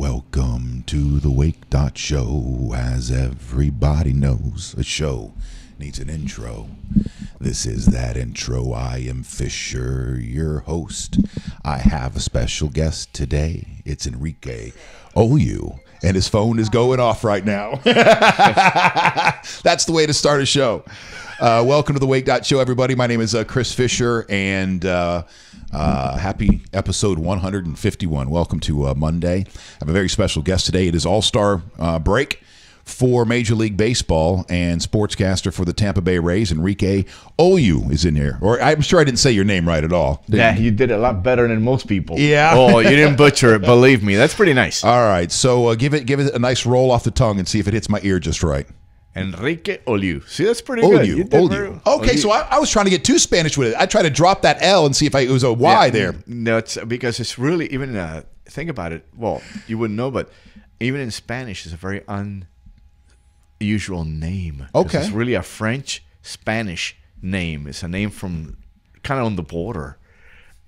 Welcome to the Wake.Show. As everybody knows, a show needs an intro. This is that intro. I am Fisher, your host. I have a special guest today. It's Enrique OU, and his phone is going off right now. That's the way to start a show. Welcome to the Wake.Show, everybody. My name is Chris Fisher, and happy episode 151. Welcome to Monday. I have a very special guest today. It is All-Star break for Major League Baseball, and sportscaster for the Tampa Bay Rays, Enrique OU, is in here. Or I'm sure I didn't say your name right at all. Yeah, you did it a lot better than most people. Yeah. Oh, you didn't butcher it. Believe me, that's pretty nice. All right, so give it a nice roll off the tongue and see if it hits my ear just right. Enrique OU. See, that's pretty good. You did OU. Okay, so I was trying to get too Spanish with it. I tried to drop that L and see if it was a Y there. No, it's because it's really, even think about it. Well, you wouldn't know, but even in Spanish, it's a very unusual name. Okay. It's really a French-Spanish name. It's a name from kind of on the border.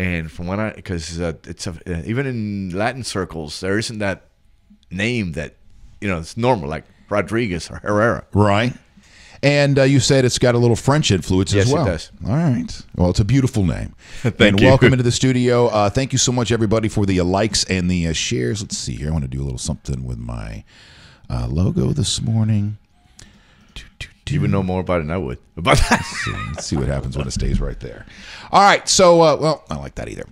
And from what because it's even in Latin circles, there isn't that name that, it's normal, like Rodriguez or Herrera. Right. And you said it's got a little French influence as well. Yes, it does. All right. Well, it's a beautiful name. Thank you. Welcome into the studio. Thank you so much, everybody, for the likes and the shares. Let's see here. I want to do a little something with my logo this morning. You would know more about it than I would. About that. Let's see what happens when it stays right there. All right. So, well, I don't like that either.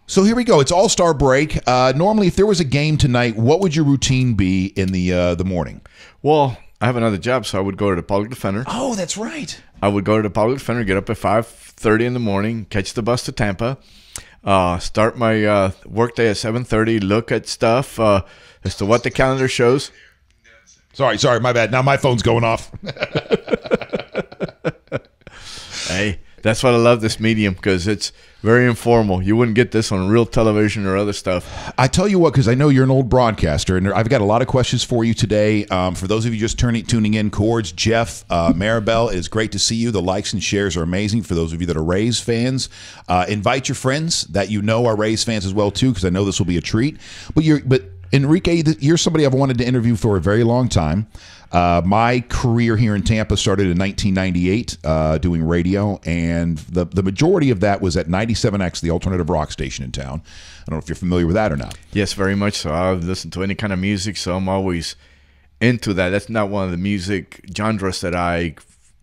So here we go. It's All-Star break. Normally, if there was a game tonight, what would your routine be in the morning? Well, I have another job, so I would go to the public defender. Oh, that's right. I would go to the public defender, get up at 5:30 in the morning, catch the bus to Tampa, start my workday at 7:30, look at stuff as to what the calendar shows. Sorry, my bad. Now my phone's going off. Hey, that's why I love this medium, because it's very informal. You wouldn't get this on real television or other stuff. I tell you what, because I know you're an old broadcaster, and I've got a lot of questions for you today. For those of you just tuning in, Cords, Jeff, Maribel, it is great to see you. The likes and shares are amazing. For those of you that are Rays fans, invite your friends that you know are Rays fans as well, too, because I know this will be a treat. But Enrique, you're somebody I've wanted to interview for a very long time. My career here in Tampa started in 1998 doing radio, and the majority of that was at 97X, the alternative rock station in town. I don't know if you're familiar with that or not. Yes, very much so. I listen to any kind of music, so I'm always into that. That's not one of the music genres that I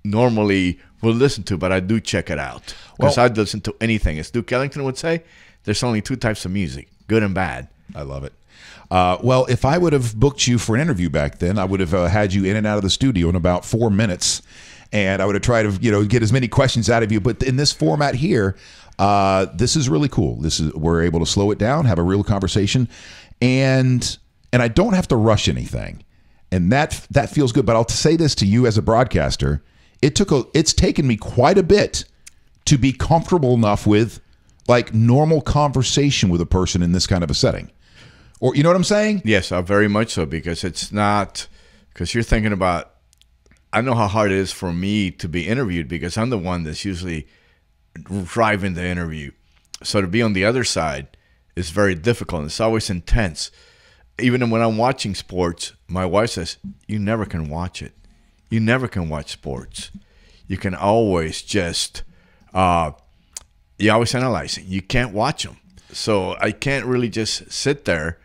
normally will listen to, but I do check it out. Because I'd listen to anything. As Duke Ellington would say, there's only two types of music, good and bad. I love it. Well, if I would have booked you for an interview back then, I would have had you in and out of the studio in about 4 minutes, and I would have tried to get as many questions out of you. But in this format here, this is really cool. We're able to slow it down, have a real conversation, and I don't have to rush anything, and that feels good. But I'll say this to you as a broadcaster: it's taken me quite a bit to be comfortable enough with like normal conversation with a person in this kind of a setting. Or, you know what I'm saying? Yes, very much so, because because you're thinking about, I know how hard it is for me to be interviewed, because I'm the one that's usually driving the interview. So to be on the other side is very difficult. It's always intense. Even when I'm watching sports, my wife says, you never can watch it. You never can watch sports. You can always just, you're always analyzing. You can't watch them. So I can't really just sit there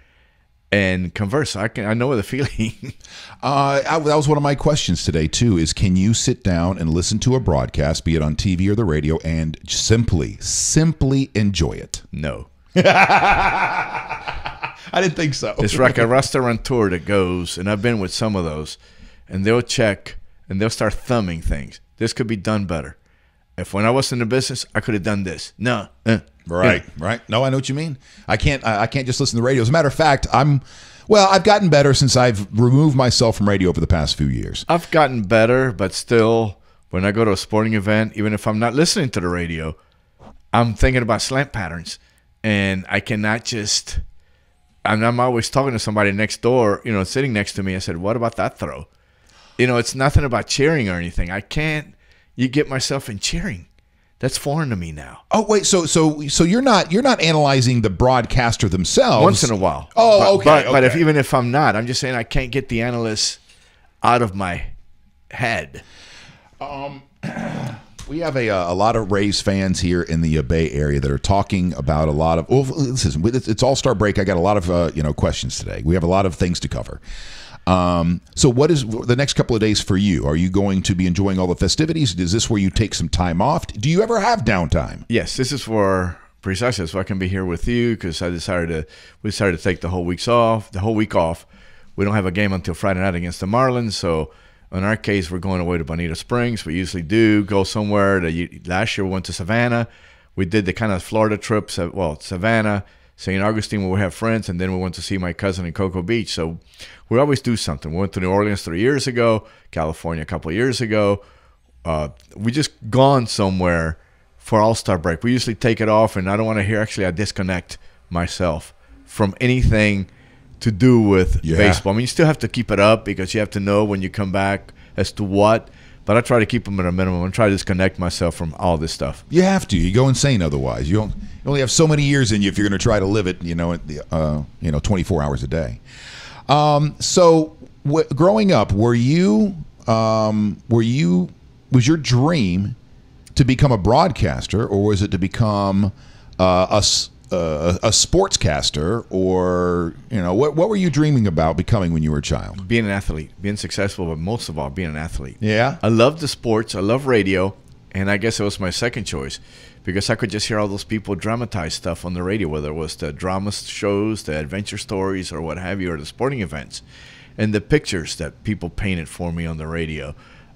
and converse. I know the feeling. That was one of my questions today too. Is can you sit down and listen to a broadcast, be it on TV or the radio, and simply enjoy it? No. I didn't think so. It's like a restaurateur that goes, and I've been with some of those, and they'll check and they'll start thumbing things. This could be done better. If when I was in the business, I could have done this. No. Right. No, I know what you mean. I can't just listen to the radio. As a matter of fact, I've gotten better since I've removed myself from radio over the past few years. I've gotten better, but still, when I go to a sporting event, even if I'm not listening to the radio, I'm thinking about slant patterns, and I cannot just. I'm always talking to somebody next door, sitting next to me. I said, "What about that throw?" It's nothing about cheering or anything. I can't. You get myself in cheering. That's foreign to me now. Oh wait, so you're not analyzing the broadcaster themselves Once in a while. Oh, okay. But even if I'm not, I'm just saying I can't get the analysts out of my head. We have a lot of Rays fans here in the Bay Area that are talking about a lot of. Well, listen, it's All-Star break. I got a lot of questions today. We have a lot of things to cover. So what is the next couple of days for you? Are you going to be enjoying all the festivities? Is this where you take some time off? Do you ever have downtime? Yes, this is for precisely so I can be here with you because we decided to take the whole week off. We don't have a game until Friday night against the Marlins, so in our case, we're going away to Bonita Springs. We usually do go somewhere. Last year we went to Savannah. We did the kind of Florida trip, Savannah, St. Augustine, where we have friends, and then we went to see my cousin in Cocoa Beach. So we always do something. We went to New Orleans 3 years ago, California a couple of years ago. We just gone somewhere for All-Star break. We usually take it off, and I don't want to hear, actually, I disconnect myself from anything to do with baseball. I mean, you still have to keep it up because you have to know when you come back as to what. But I try to keep them at a minimum and try to disconnect myself from all this stuff. You have to. You go insane otherwise. You only have so many years in you if you're going to try to live it. 24 hours a day. So growing up, was your dream to become a broadcaster, or was it to become a sportscaster, or what were you dreaming about becoming when you were a child? Being an athlete, being successful, but most of all, being an athlete. Yeah, I love the sports. I love radio, and I guess it was my second choice because I could just hear all those people dramatize stuff on the radio, whether it was the drama shows, the adventure stories, or what have you, or the sporting events, and the pictures that people painted for me on the radio.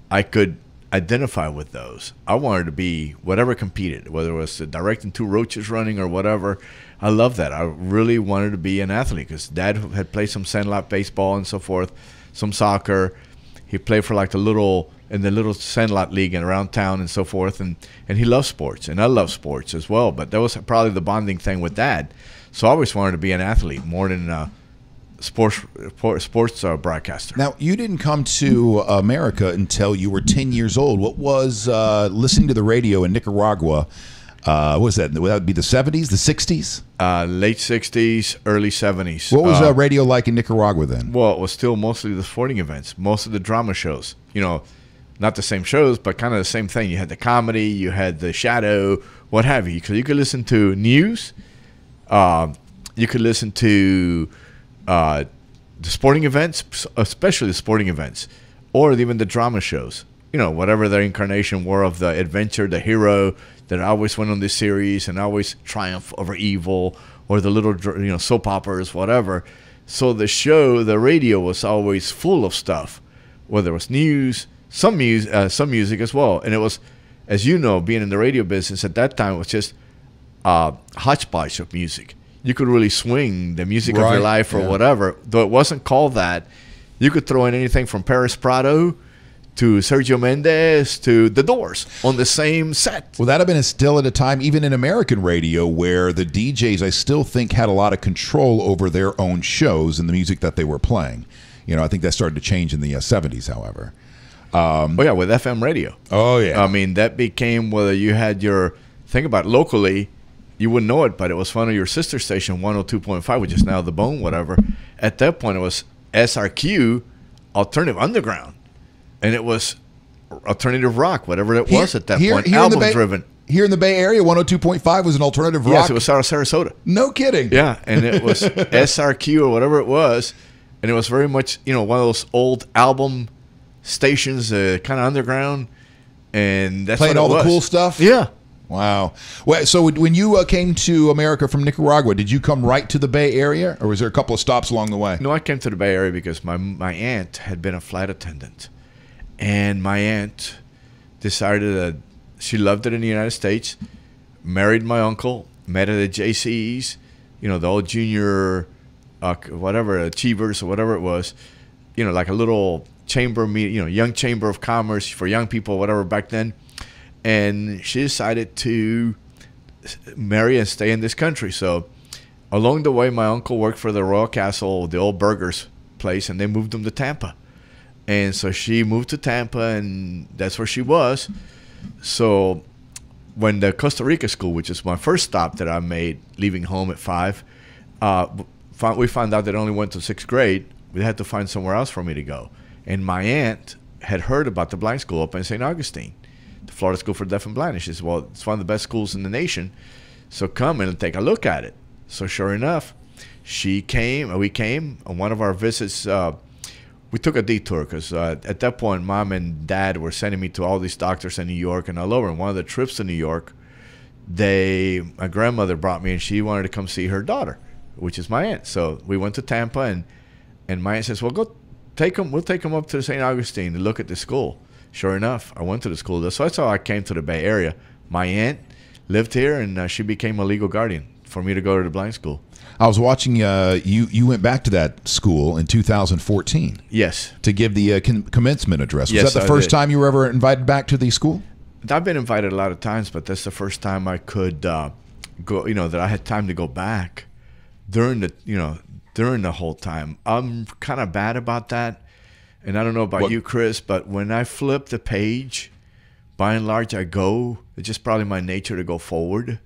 I could identify with those. I wanted to be whatever competed, whether it was directing two roaches running or whatever. I love that. I really wanted to be an athlete because Dad had played some sandlot baseball and so forth, some soccer. He played for the little sandlot league and around town and so forth, and he loves sports, and I love sports as well. But that was probably the bonding thing with Dad. So I always wanted to be an athlete more than sports broadcaster. Now, you didn't come to America until you were 10 years old. What was listening to the radio in Nicaragua? What was that? Would that be the 70s, the 60s? Late 60s, early 70s. What was radio like in Nicaragua then? Well, it was still mostly the sporting events, most of the drama shows. Not the same shows, but kind of the same thing. You had the comedy, you had the shadow, what have you. So you could listen to news. You could listen to the sporting events, especially the sporting events, or even the drama shows. Whatever their incarnation were of the adventure, the hero that always went on this series and always triumph over evil, or the little soap operas, whatever. So the radio was always full of stuff, whether it was news, some music as well. And it was, as you know, being in the radio business at that time, it was just hodgepodge of music. You could really swing the music of your life or whatever. Though it wasn't called that, you could throw in anything from Paris Prado to Sergio Mendes to The Doors on the same set. Well, that had been still at a time, even in American radio, where the DJs, I still think, had a lot of control over their own shows and the music that they were playing. I think that started to change in the 70s, however. With FM radio. Oh, yeah. I mean, that became whether you had think about locally, you wouldn't know it, but it was one of your sister station, 102.5, which is now The Bone, whatever. At that point, it was SRQ, Alternative Underground. And it was alternative rock, whatever it was at that point, album-driven. Here in the Bay Area, 102.5 was an alternative rock. Yes, it was out of Sarasota. No kidding. Yeah, and it was SRQ or whatever it was. And it was very much, one of those old album stations, kind of underground. And that's playing what it all was. The cool stuff? Yeah. Wow. Well, so when you came to America from Nicaragua, did you come right to the Bay Area, or was there a couple of stops along the way? No, I came to the Bay Area because my aunt had been a flight attendant. And my aunt decided that she loved it in the United States, married my uncle, met at the JCEs, the old junior, whatever, achievers or whatever it was, like a little chamber, young chamber of commerce for young people, whatever back then. And she decided to marry and stay in this country. So along the way, my uncle worked for the Royal Castle, the old burgers place, and they moved him to Tampa. And so she moved to Tampa, and that's where she was. So when the Costa Rica school, which is my first stop that I made leaving home at 5, we found out that I only went to 6th grade. We had to find somewhere else for me to go. And my aunt had heard about the blind school up in St. Augustine, the Florida School for Deaf and Blind. And she said, well, it's one of the best schools in the nation, so come and take a look at it. So sure enough, we came on one of our visits. We took a detour because at that point, Mom and Dad were sending me to all these doctors in New York and all over. And one of the trips to New York, my grandmother brought me, and she wanted to come see her daughter, which is my aunt. So we went to Tampa, and my aunt says, well, go take them. We'll take them up to St. Augustine to look at the school. Sure enough, I went to the school. So that's how I came to the Bay Area. My aunt lived here, and she became a legal guardian for me to go to the blind school. I was watching you went back to that school in 2014. Yes. To give the commencement address. Was Yes, that the I first did. time you were ever invited back to the school? I've been invited a lot of times, but that's the first time I could go, that I had time to go back during the whole time. I'm kind of bad about that. And I don't know about you, Chris, but when I flip the page, by and large, I go. It's just probably my nature to go forward.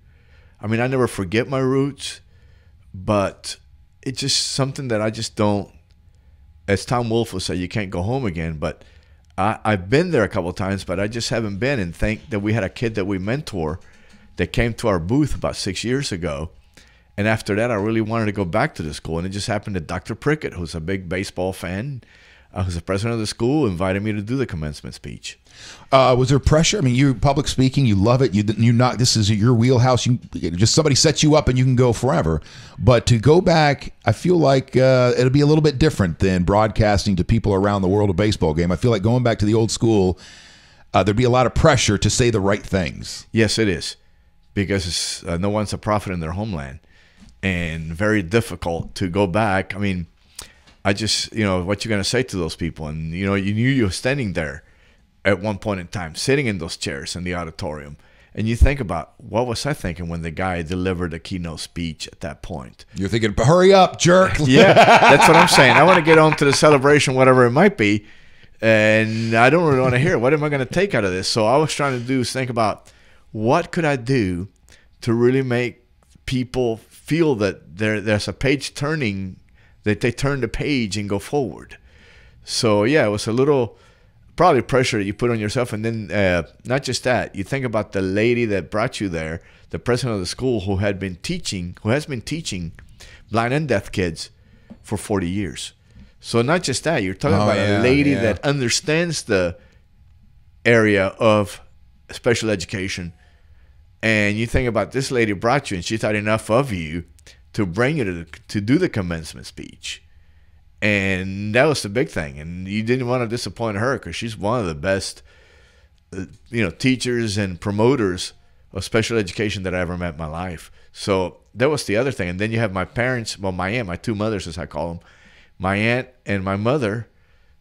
I mean, I never forget my roots, but it's just something that I just don't, as Tom Wolfe would say, you can't go home again. But I've been there a couple of times, but I just haven't been. And think that we had a kid that we mentor that came to our booth about 6 years ago. And after that, I really wanted to go back to the school. And it just happened that Dr. Prickett, who's a big baseball fan, who's the president of the school, invited me to do the commencement speech. Was there pressure? I mean, you public speaking, you love it. You're not. This is your wheelhouse. Just somebody sets you up and you can go forever. But to go back, I feel like it'll be a little bit different than broadcasting to people around the world of baseball game. I feel like going back to the old school, there'd be a lot of pressure to say the right things. Yes, it is, because no one's a prophet in their homeland, and very difficult to go back. I mean, I just, what you're going to say to those people. And, you knew you were standing there at one point in time, sitting in those chairs in the auditorium. And you think about, what was I thinking when the guy delivered a keynote speech at that point? You're thinking, hurry up, jerk. Yeah, that's what I'm saying. I want to get on to the celebration, whatever it might be. And I don't really want to hear it. What am I going to take out of this? So I was trying to do is think about, what could I do to really make people feel that there's a page turning, that they turn the page and go forward. So yeah, it was a little probably pressure that you put on yourself. And then not just that, you think about the lady that brought you there, the president of the school, who has been teaching blind and deaf kids for 40 years. So not just that, you're talking about a lady that understands the area of special education. And you think about, this lady brought you, and she thought enough of you to bring you to do the commencement speech. And that was the big thing. And you didn't want to disappoint her, because she's one of the best teachers and promoters of special education that I ever met in my life. So that was the other thing. And then you have my parents, well, my aunt, my two mothers, as I call them, my aunt and my mother,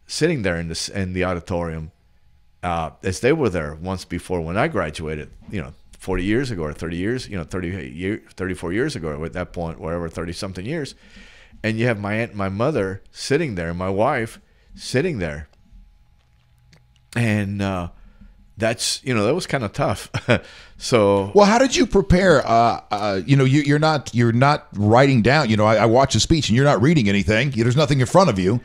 sitting there in the auditorium as they were there once before when I graduated, 40 years ago or 30 years, 34 years ago at that point, whatever, 30-something years. And you have my aunt and my mother sitting there, and my wife sitting there. And that's, that was kind of tough. So, well, how did you prepare? You're not writing down. I watch a speech and you're not reading anything. There's nothing in front of you.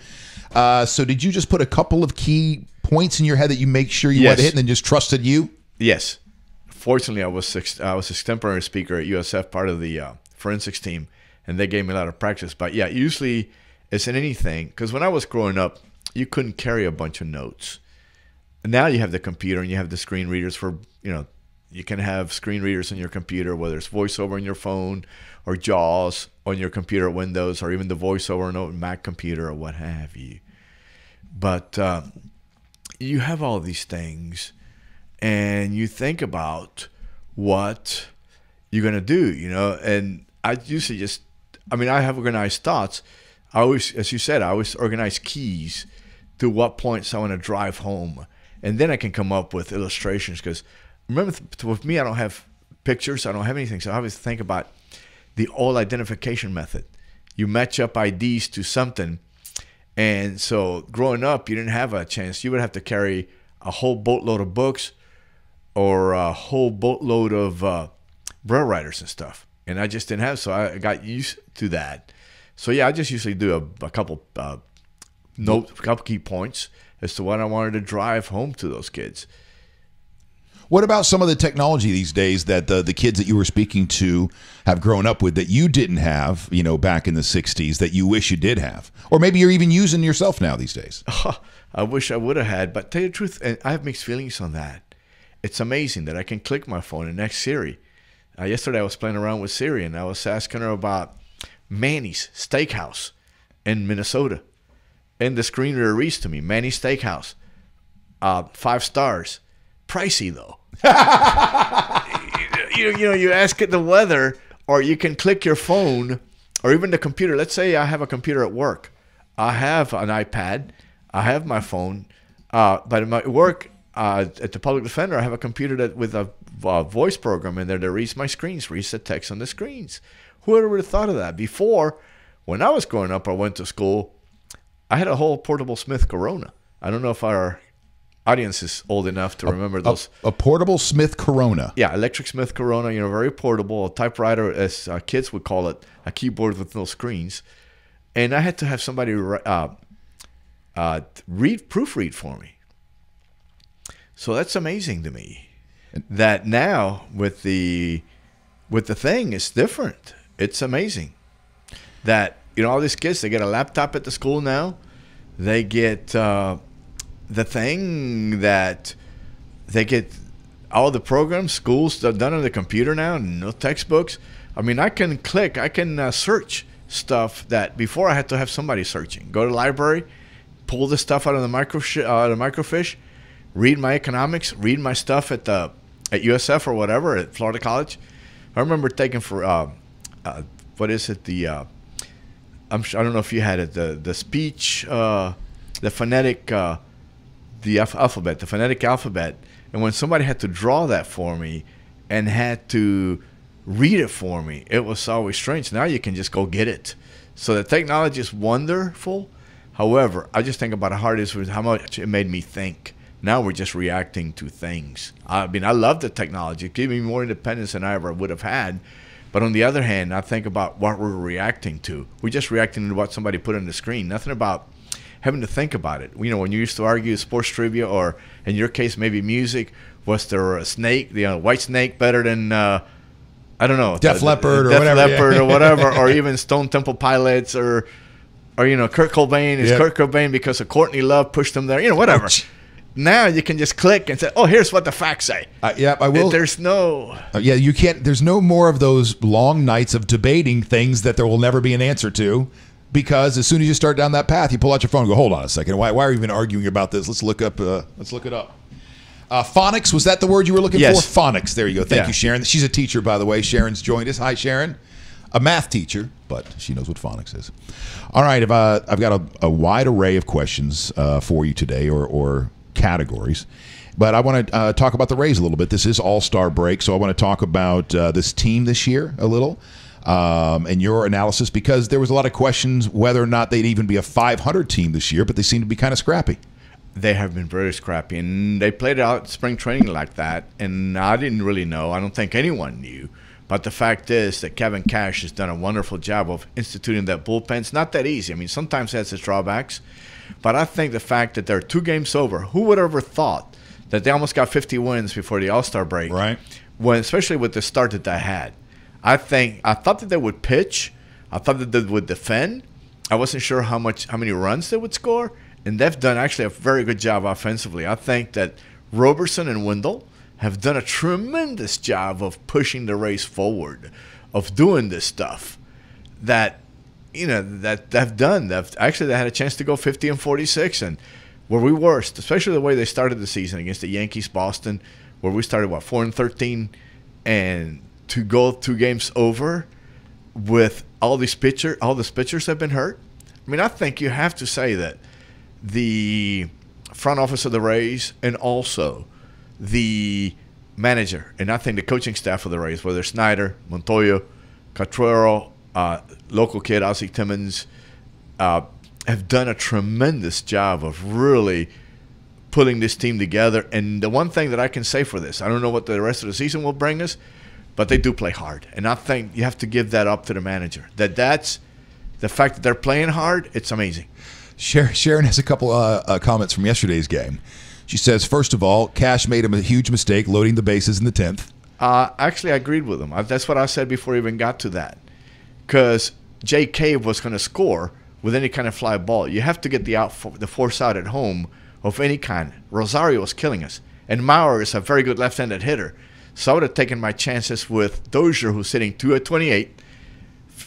So did you just put a couple of key points in your head that you make sure you went to hit and then just trusted you? Yes. Fortunately, I was extemporary speaker at USF, part of the forensics team, and they gave me a lot of practice. But yeah, usually it's in anything, because when I was growing up, you couldn't carry a bunch of notes. And now you have the computer and you have the screen readers for, you can have screen readers on your computer, whether it's VoiceOver on your phone or JAWS on your computer, Windows, or even the VoiceOver on a Mac computer or what have you. But you have all these things, and you think about what you're going to do, and I usually I have organized thoughts. I always, as you said, I always organize keys to what points I want to drive home. And then I can come up with illustrations, because remember, with me, I don't have pictures. I don't have anything. So I always think about the old identification method. You match up IDs to something. And so growing up, you didn't have a chance. You would have to carry a whole boatload of books or a whole boatload of rail riders and stuff. And I just didn't have, so I got used to that. So yeah, I just usually do a couple notes, a couple key points as to what I wanted to drive home to those kids. What about some of the technology these days that the kids that you were speaking to have grown up with that you didn't have, back in the 60s that you wish you did have? Or maybe you're even using yourself now these days. I wish I would have had, but tell you the truth, and I have mixed feelings on that. It's amazing that I can click my phone and next Siri. Yesterday I was playing around with Siri and I was asking her about Manny's Steakhouse in Minnesota. And the screen reads to me, Manny's Steakhouse, 5 stars. Pricey though. You ask it the weather, or you can click your phone, or even the computer. Let's say I have a computer at work. I have an iPad. I have my phone. But at my work, at the Public Defender, I have a computer with a voice program in there that reads my screens, reads the text on the screens. Who would have thought of that? Before, when I was growing up, I went to school, I had a whole portable Smith Corona. I don't know if our audience is old enough to remember those. A portable Smith Corona. Yeah, electric Smith Corona, very portable, a typewriter, as kids would call it, a keyboard with no screens. And I had to have somebody proofread for me. So that's amazing to me. That now with the thing, it's different. It's amazing that all these kids, they get a laptop at the school now. They get the thing that they get all the programs, schools done on the computer now, no textbooks. I mean, I can search stuff that before I had to have somebody searching. Go to the library, pull the stuff out of the microfiche, read my economics, read my stuff at USF or whatever, at Florida College. I remember taking for what is it? I don't know if you had it. The speech, the phonetic, the alphabet, the phonetic alphabet. And when somebody had to draw that for me and had to read it for me, it was always strange. Now you can just go get it. So the technology is wonderful. However, I just think about how hard it is, with how much it made me think. Now we're just reacting to things. I mean, I love the technology. It gave me more independence than I ever would have had. But on the other hand, I think about what we're reacting to. We're just reacting to what somebody put on the screen. Nothing about having to think about it. When you used to argue sports trivia, or in your case, maybe music, was there a snake, White Snake better than, I don't know, Def Leppard or Def whatever. Leppard or whatever, or even Stone Temple Pilots, or Kurt Cobain is Kurt Cobain because of Courtney Love pushed him there, whatever. Ouch. Now you can just click and say, "Oh, here's what the facts say." Yeah, I will. There's no. You can't. There's no more of those long nights of debating things that there will never be an answer to, because as soon as you start down that path, you pull out your phone and go, "Hold on a second. Why are we even arguing about this? Let's look up. Let's look it up." Phonics, was that the word you were looking for? Phonics. There you go. Thank you, Sharon. She's a teacher, by the way. Sharon's joined us. Hi, Sharon. A math teacher, but she knows what phonics is. All right, I've got a wide array of questions for you today, or categories, but I want to talk about the Rays a little bit. This is All-Star break, so I want to talk about this team this year a little, and your analysis, because there was a lot of questions whether or not they'd even be a 500 team this year, but they seem to be kind of scrappy. They have been very scrappy, and they played out spring training like that, and I didn't really know. I don't think anyone knew. But the fact is that Kevin Cash has done a wonderful job of instituting that bullpen. It's not that easy. I mean, sometimes it has its drawbacks. But I think the fact that they're 2 games over, who would have ever thought that they almost got 50 wins before the All-Star break? Right. Especially with the start that they had. I thought that they would pitch. I thought that they would defend. I wasn't sure how many runs they would score. And they've done actually a very good job offensively. I think that Roberson and Wendell have done a tremendous job of pushing the Rays forward, of doing this stuff that that they've done. They had a chance to go 50-46, and where we were, especially the way they started the season against the Yankees, Boston, where we started 4-13, and to go 2 games over with all the pitchers have been hurt. I mean, I think you have to say that the front office of the Rays and also the manager, and I think the coaching staff of the Rays, whether Snyder, Montoya, Catrero, local kid Ozzie Timmons, have done a tremendous job of really pulling this team together. And the one thing that I can say for this, I don't know what the rest of the season will bring us, but they do play hard. And I think you have to give that up to the manager. That's the fact that they're playing hard, it's amazing. Sharon has a couple comments from yesterday's game. She says, first of all, Cash made him a huge mistake loading the bases in the 10th. Actually, I agreed with him. That's what I said before we even got to that. Because Jay Cave was going to score with any kind of fly ball. You have to get the force out at home of any kind. Rosario was killing us. And Maurer is a very good left-handed hitter. So I would have taken my chances with Dozier, who's hitting 2/28.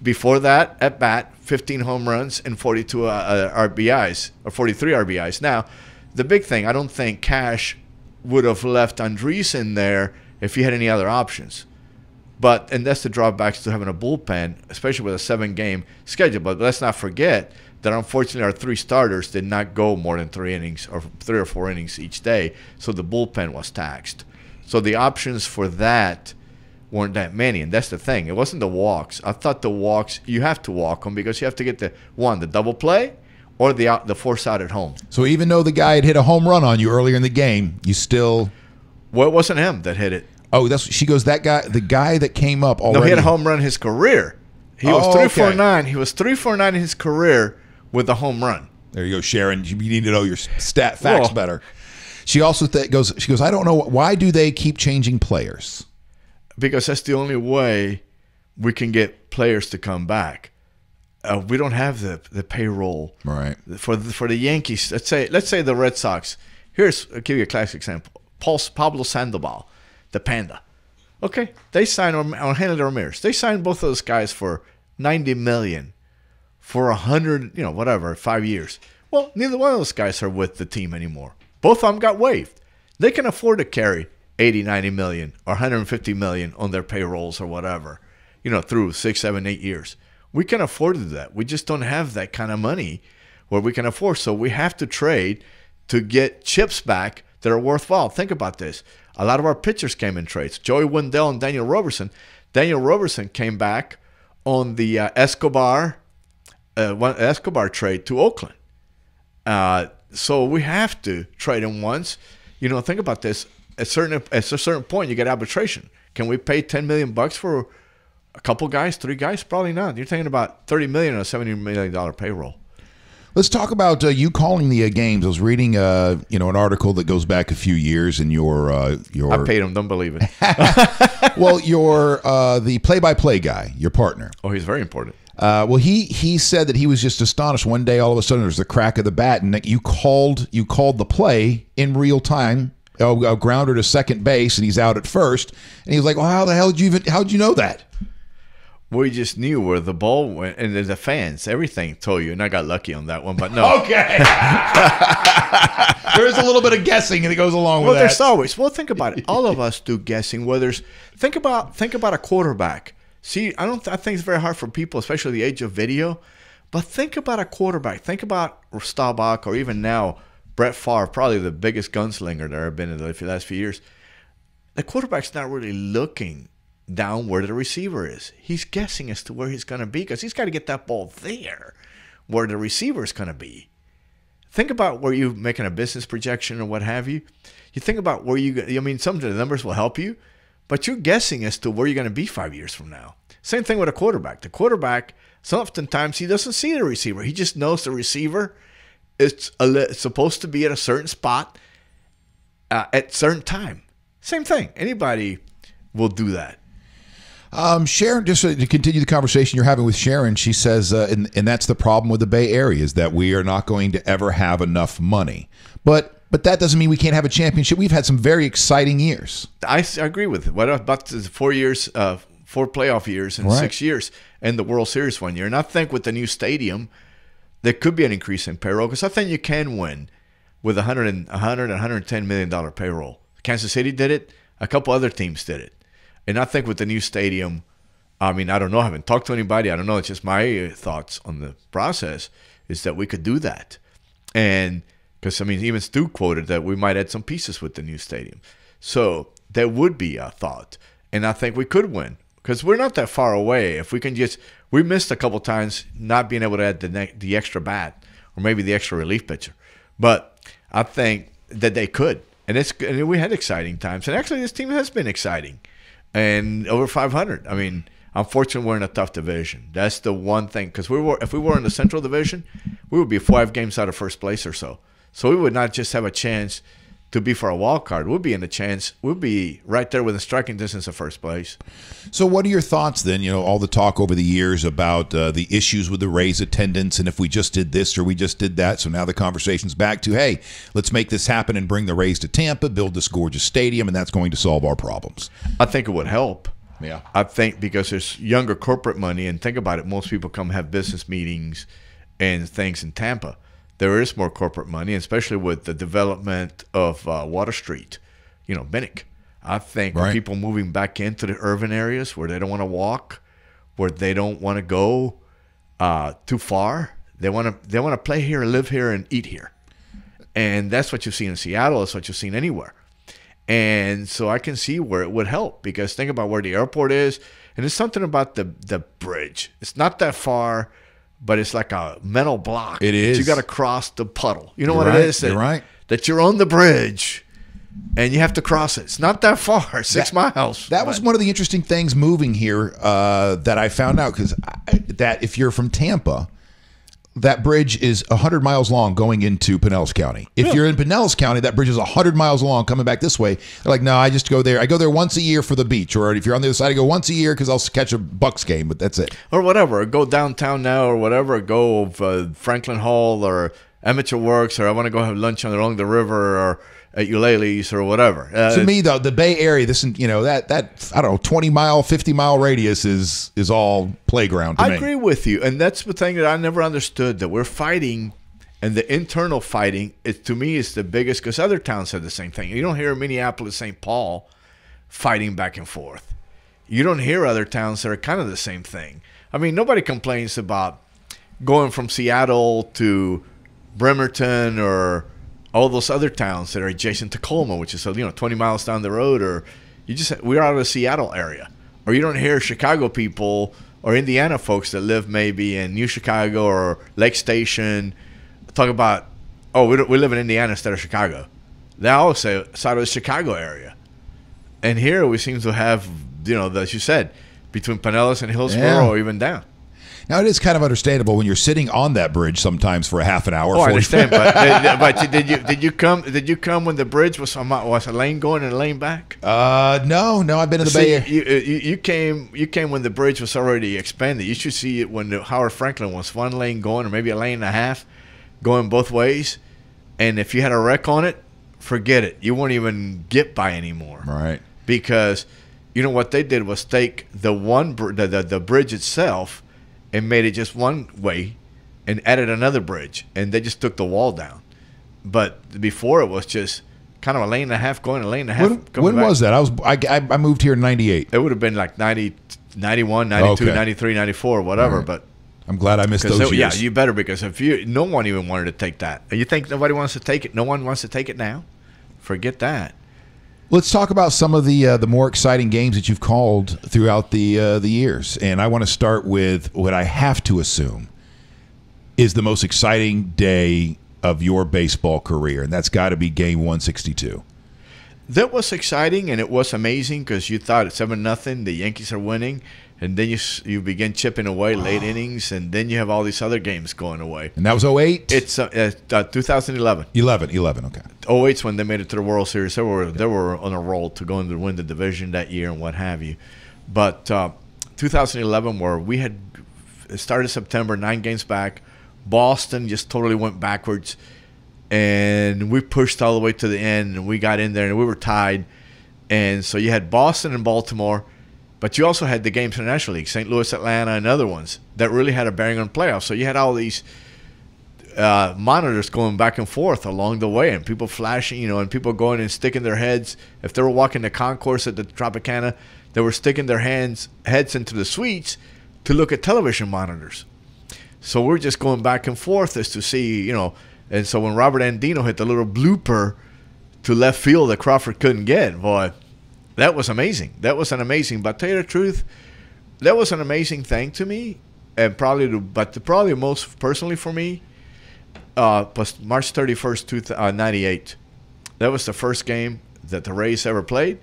Before that, at bat, 15 home runs and 42 RBIs, or 43 RBIs. Now, the big thing, I don't think Cash would have left Andreessen there if he had any other options. And that's the drawbacks to having a bullpen, especially with a 7-game schedule. But let's not forget that unfortunately our 3 starters did not go more than 3 innings or 3 or 4 innings each day, so the bullpen was taxed. So the options for that weren't that many, and that's the thing. It wasn't the walks. I thought the walks, you have to walk them because you have to get the double play or the force out at home. So even though the guy had hit a home run on you earlier in the game, you still... Well, it wasn't him that hit it. Oh, she goes, that guy, the guy that came up already. No, he had a home run in his career. He was 3-for-9. He was 3-for-9 in his career with a home run. There you go, Sharon. You need to know your facts better. She also goes, I don't know, why do they keep changing players? Because that's the only way we can get players to come back. We don't have the payroll. Right. For the Yankees, let's say the Red Sox. I'll give you a classic example. Pablo Sandoval, the Panda. Okay, they signed Henry Ramirez. They signed both of those guys for $90 million for 5 years. Well, neither one of those guys are with the team anymore. Both of them got waived. They can afford to carry 80, 90 million or 150 million on their payrolls or whatever, through 6, 7, 8 years. We can afford to do that. We just don't have that kind of money where we can afford. So we have to trade to get chips back that are worthwhile. Think about this. A lot of our pitchers came in trades. Joey Wendell and Daniel Roberson. Daniel Roberson came back on the Escobar trade to Oakland. So we have to trade him once. Think about this. At a certain point, you get arbitration. Can we pay $10 million for a couple guys, 3 guys? Probably not. You're thinking about $30 million on a $70 million payroll. Let's talk about you calling the games. I was reading, an article that goes back a few years, and your I paid him. Don't believe it. Well, you're the play-by-play guy, your partner. Oh, he's very important. Well, he said that he was just astonished. One day, all of a sudden, there's the crack of the bat, and that you called the play in real time. A grounder to second base, and he's out at first. And he was like, "Well, how the hell how'd you know that?" We just knew where the ball went, and the fans, everything told you. And I got lucky on that one, but no. Okay. There is a little bit of guessing, and it goes along with that. Well, there's always. Well, think about it. All of us do guessing. Think about a quarterback. See, I think it's very hard for people, especially the age of video. But think about a quarterback. Think about Staubach, or even now Brett Favre, probably the biggest gunslinger there have been in the last few years. The quarterback's not really looking down where the receiver is. He's guessing as to where he's going to be because he's got to get that ball there where the receiver is going to be. Think about where you're making a business projection or what have you. You think about where some of the numbers will help you, but you're guessing as to where you're going to be 5 years from now. Same thing with a quarterback. The quarterback, oftentimes he doesn't see the receiver. He just knows the receiver is supposed to be at a certain spot at certain time. Same thing. Anybody will do that. Sharon, just to continue the conversation you're having with Sharon, she says, and that's the problem with the Bay Area, is that we are not going to ever have enough money. But that doesn't mean we can't have a championship. We've had some very exciting years. I agree with it. What about the 4 years, 4 playoff years in 6 years, and the World Series 1 year? And I think with the new stadium, there could be an increase in payroll because I think you can win with $110 million payroll. Kansas City did it. A couple other teams did it. And I think with the new stadium, I don't know. I haven't talked to anybody. I don't know. It's just my thoughts on the process is that we could do that. And because, even Stu quoted that we might add some pieces with the new stadium. So that would be a thought. And I think we could win because we're not that far away. If we can we missed a couple times not being able to add the extra bat or maybe the extra relief pitcher. But I think that they could. And we had exciting times. And actually, this team has been exciting. And over 500. I mean, unfortunately, we're in a tough division. That's the one thing. Because if we were in the Central Division, we would be 5 games out of first place or so. So we would not just have a chance to be for a wild card. We'd be in the chance. We'd be right there within striking distance of first place. So what are your thoughts then? All the talk over the years about the issues with the Rays attendance and if we just did this or we just did that. So now the conversation's back to, hey, let's make this happen and bring the Rays to Tampa, build this gorgeous stadium, and that's going to solve our problems. I think it would help. Yeah. I think because there's younger corporate money, and think about it, most people come have business meetings and things in Tampa. There is more corporate money, especially with the development of Water Street, Minnick. I think people moving back into the urban areas where they don't want to walk, where they don't want to go too far. They want to play here, live here, and eat here. And that's what you see in Seattle. That's what you've seen anywhere. And so I can see where it would help, because think about where the airport is. And there's something about the bridge. It's not that far, but it's like a metal block. It is. You got to cross the puddle. You know You're what right. it is? You're right. That you're on the bridge and you have to cross it. It's not that far, 6 miles. That was one of the interesting things moving here that I found out, because that if you're from Tampa, that bridge is 100 miles long going into Pinellas County. If you're in Pinellas County, that bridge is 100 miles long coming back this way. They're like, no, I just go there. I go there once a year for the beach. Or if you're on the other side, I go once a year because I'll catch a Bucks game, but that's it. Or whatever. Or go downtown now or whatever. Or go Franklin Hall or Amateur Works, or I want to go have lunch along the river or at Eulalie's or whatever. To me, though, the Bay Area, that I don't know, 20-mile, 50-mile radius is all playground to me. I agree with you, and that's the thing that I never understood, that we're fighting, and the internal fighting, to me, is the biggest, because other towns have the same thing. You don't hear Minneapolis, St. Paul fighting back and forth. You don't hear other towns that are kind of the same thing. I mean, nobody complains about going from Seattle to Bremerton or all those other towns that are adjacent to Colma, which is 20 miles down the road, or we're out of the Seattle area. Or you don't hear Chicago people or Indiana folks that live maybe in New Chicago or Lake Station talk about, we live in Indiana instead of Chicago. They always say it's out of the Chicago area. And here we seem to have, as you said, between Pinellas and Hillsborough or even down. Now, it is kind of understandable when you're sitting on that bridge sometimes for a half an hour. Oh, I understand, but did you come when the bridge was a lane going and a lane back? No, I've been in the Bay Area. You came when the bridge was already expanded. You should see it when Howard Franklin was one lane going, or maybe a lane and a half going both ways. And if you had a wreck on it, forget it. You won't even get by anymore. Right. Because what they did was take the bridge itself and made it just one way and added another bridge, and they just took the wall down. But before, it was just kind of a lane and a half going, a lane and a half coming back. When was that? I moved here in 98. It would have been like 90, 91, 92, 93, 94, whatever. Right. But I'm glad I missed those years. Yeah, you better, because no one even wanted to take that. You think nobody wants to take it? No one wants to take it now? Forget that. Let's talk about some of the more exciting games that you've called throughout the years. And I want to start with what I have to assume is the most exciting day of your baseball career, and that's got to be Game 162. That was exciting, and it was amazing because you thought 7-0, the Yankees are winning, and then you begin chipping away late innings, and then you have all these other games going away. And that was 08? It's 2011. 11, okay. 08's when they made it to the World Series. They were on a roll to go and win the division that year and what have you. But 2011, where we had started September, 9 games back, Boston just totally went backwards, and we pushed all the way to the end, and we got in there, and we were tied. And so you had Boston and Baltimore, but you also had the games in the National League, St. Louis, Atlanta, and other ones that really had a bearing on playoffs. So you had all these monitors going back and forth along the way, and people flashing, and people going and sticking their heads. If they were walking the concourse at the Tropicana, they were sticking their heads into the suites to look at television monitors. So we're just going back and forth as to see, And so when Robert Andino hit the little blooper to left field that Crawford couldn't get, boy, that was amazing. That was an amazing. But to tell you the truth, that was an amazing thing to me, and probably most personally for me was March 31st, 1998, That was the first game that the Rays ever played.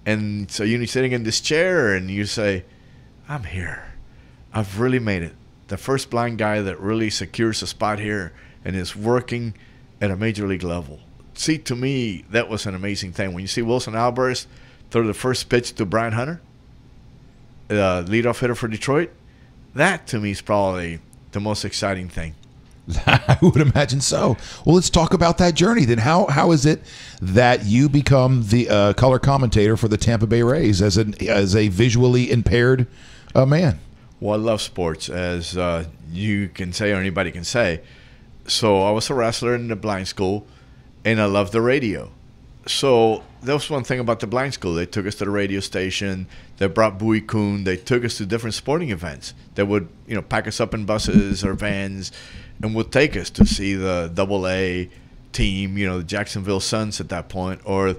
And so you're sitting in this chair and you say, I'm here. I've really made it. The first blind guy that really secures a spot here and is working at a major league level. See, to me, that was an amazing thing. When you see Wilson Alvarez throw the first pitch to Brian Hunter, the leadoff hitter for Detroit, that to me is probably the most exciting thing. I would imagine so. Well, let's talk about that journey then. How is it that you become the color commentator for the Tampa Bay Rays as a visually impaired man? Well, I love sports, as you can say or anybody can say. So I was a wrestler in the blind school, and I loved the radio. So that was one thing about the blind school. They took us to the radio station. They brought Bowie Kuhn. They took us to different sporting events. They would, pack us up in buses or vans and would take us to see the AA team, the Jacksonville Suns at that point, or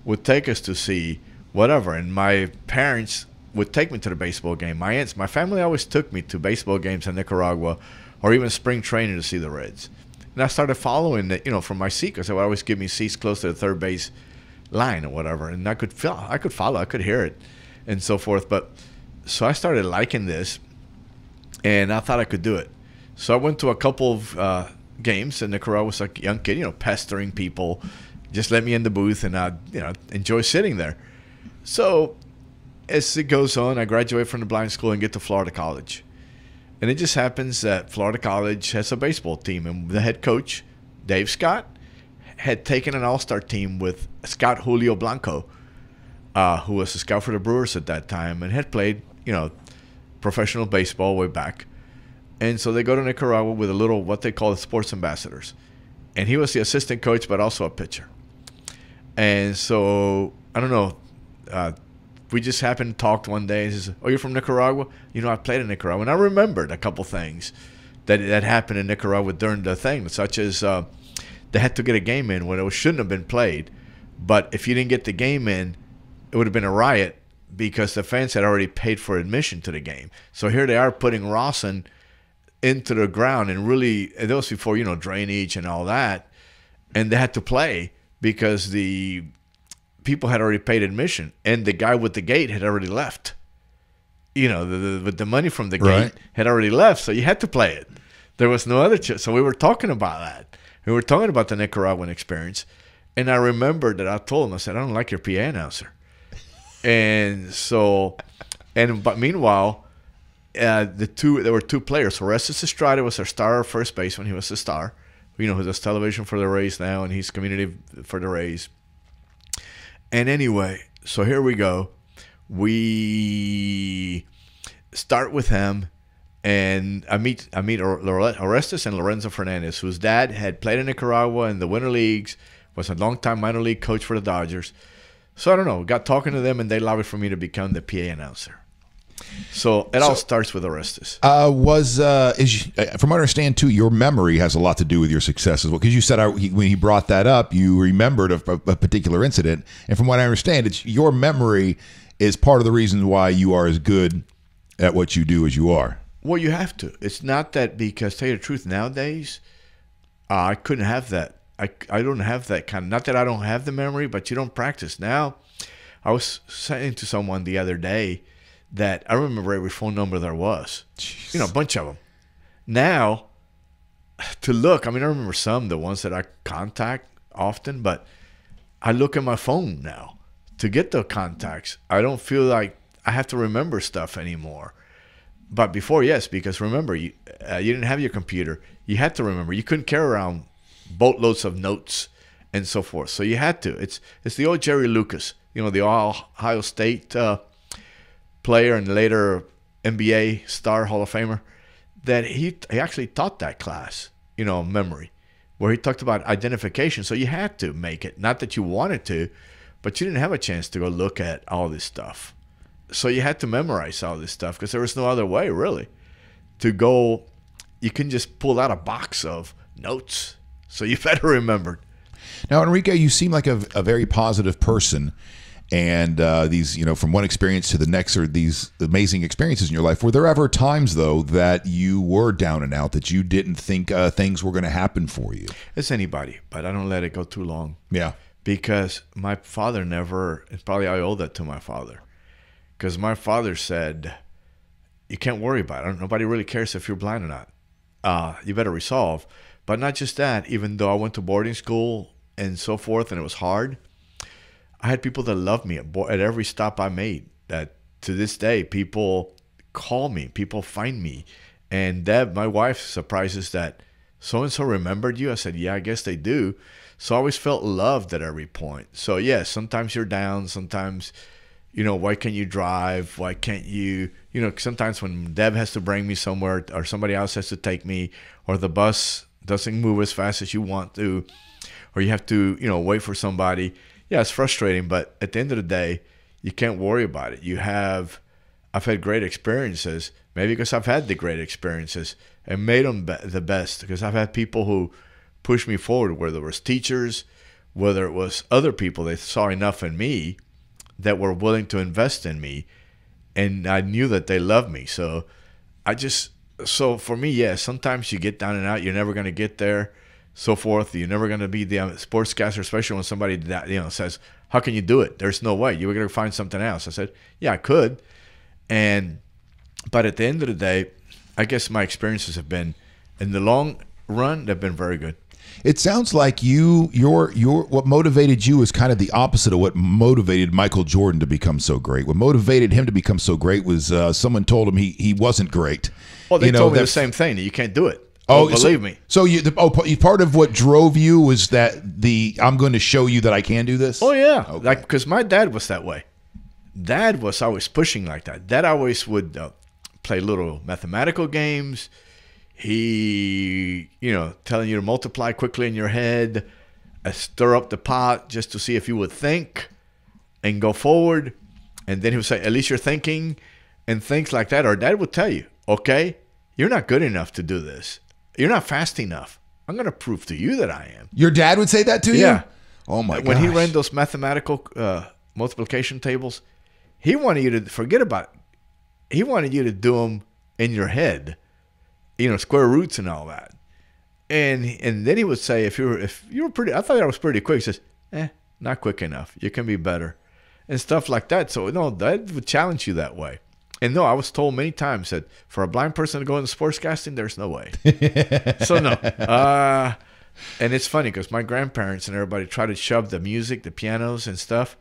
would take us to see whatever. And my parents would take me to the baseball game. My aunts, my family always took me to baseball games in Nicaragua or even spring training to see the Reds. And I started following that, from my seat, because they would always give me seats close to the third base line or whatever. And I could follow, I could hear it and so forth. But so I started liking this, and I thought I could do it. So I went to a couple of games in Nicaragua. I was like a young kid, pestering people. Just let me in the booth, and I'd, enjoy sitting there. So as it goes on, I graduate from the blind school and get to Florida College. And it just happens that Florida College has a baseball team, and the head coach, Dave Scott, had taken an all-star team with Scout Julio Blanco, who was a scout for the Brewers at that time and had played, professional baseball way back. And so they go to Nicaragua with a little, what they call the sports ambassadors. And he was the assistant coach, but also a pitcher. And so, I don't know, we just happened to talk one day, and he says, "Oh, you're from Nicaragua?" I played in Nicaragua. And I remembered a couple things that happened in Nicaragua during the thing, such as they had to get a game in when it shouldn't have been played. But if you didn't get the game in, it would have been a riot because the fans had already paid for admission to the game. So here they are putting Rawson into the ground, and really, that was before, drainage and all that. And they had to play because the people had already paid admission, and the guy with the gate had already left. With the money from the gate had already left, so you had to play it. There was no other choice. So we were talking about that. We were talking about the Nicaraguan experience, and I remembered that I told him, I said, "I don't like your PA announcer." And so, but meanwhile, there were two players. Orestes Estrada was our star first baseman. He was a star, who does television for the Rays now, and he's community for the Rays. And anyway, so here we go. We start with him, and I meet Orestes and Lorenzo Fernandez, whose dad had played in Nicaragua in the winter leagues, was a longtime minor league coach for the Dodgers. So I don't know, got talking to them, and they lobbied for me to become the PA announcer. So it all starts with Orestes. From what I understand too, your memory has a lot to do with your success as well. Because you said when he brought that up, you remembered a particular incident, and from what I understand, it's your memory is part of the reason why you are as good at what you do as you are. Well, you have to. It's not that, because, tell you the truth, nowadays, I couldn't have that. I don't have that kind of, not that I don't have the memory, but you don't practice. Now, I was saying to someone the other day that I remember every phone number there was. Jeez. A bunch of them. Now, to look, I remember some, the ones that I contact often, but I look at my phone now to get the contacts. I don't feel like I have to remember stuff anymore. But before, yes, because remember, you didn't have your computer. You had to remember. You couldn't carry around boatloads of notes and so forth. So you had to. It's the old Jerry Lucas, the Ohio State player and later NBA star Hall of Famer, that he actually taught that class, memory, where he talked about identification. So you had to make it. Not that you wanted to, but you didn't have a chance to go look at all this stuff. So you had to memorize all this stuff because there was no other way, really, to go. You couldn't just pull out a box of notes. So you better remember. Now, Enrique, you seem like a very positive person. And these, from one experience to the next, are these amazing experiences in your life. Were there ever times, though, that you were down and out, that you didn't think things were going to happen for you? It's anybody, but I don't let it go too long. Yeah. because my father never, and probably I owe that to my father, because my father said, you can't worry about it. Nobody really cares if you're blind or not. You better resolve. But not just that, even though I went to boarding school and so forth, and it was hard, I had people that loved me at every stop I made. That to this day, people call me, people find me. And Deb, my wife, surprises that so-and-so remembered you. I said, yeah, I guess they do. So I always felt loved at every point. So, yes, sometimes you're down. Sometimes, why can't you drive? Why can't you? Sometimes when Deb has to bring me somewhere or somebody else has to take me, or the bus doesn't move as fast as you want to, or you have to, wait for somebody. Yeah, it's frustrating. But at the end of the day, you can't worry about it. I've had great experiences, maybe because I've had the great experiences and made them the best, because I've had people who pushed me forward, whether it was teachers, whether it was other people. They saw enough in me that were willing to invest in me, and I knew that they loved me. So for me, yeah, sometimes you get down and out. You're never going to get there, so forth. You're never going to be the sportscaster, especially when somebody says, how can you do it? There's no way. You were going to find something else. I said, yeah, I could. But at the end of the day, I guess my experiences have been, in the long run, they've been very good. It sounds like what motivated you is kind of the opposite of what motivated Michael Jordan to become so great. What motivated him to become so great was someone told him he wasn't great. Well, they told me the same thing, that you can't do it. Oh, believe me. So part of what drove you was that I'm going to show you that I can do this? Oh, yeah. Okay. Because my dad was that way. Dad was always pushing like that. Dad always would play little mathematical games. He, telling you to multiply quickly in your head, stir up the pot just to see if you would think and go forward. And then he would say, at least you're thinking, and things like that. Or Dad would tell you, okay, you're not good enough to do this. You're not fast enough. I'm going to prove to you that I am. Your dad would say that to you? Yeah. Oh, my God. When he ran those mathematical multiplication tables, he wanted you to forget about it. He wanted you to do them in your head, square roots and all that. And then he would say, if you were pretty, I thought I was pretty quick. He says, not quick enough. You can be better, and stuff like that. So no, that would challenge you that way. And no, I was told many times that for a blind person to go into sportscasting, there's no way. So no. And it's funny because my grandparents and everybody tried to shove the music, the pianos and stuff,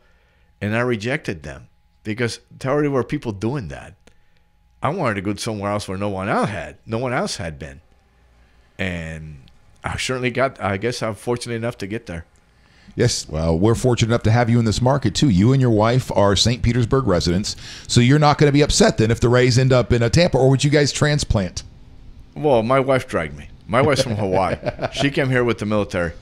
and I rejected them because there already were people doing that. I wanted to go somewhere else where no one else had been. And I guess I'm fortunate enough to get there. Yes, well, we're fortunate enough to have you in this market, too. You and your wife are St. Petersburg residents, so you're not going to be upset then if the Rays end up in Tampa, or would you guys transplant? Well, my wife dragged me. My wife's from Hawaii. She came here with the military,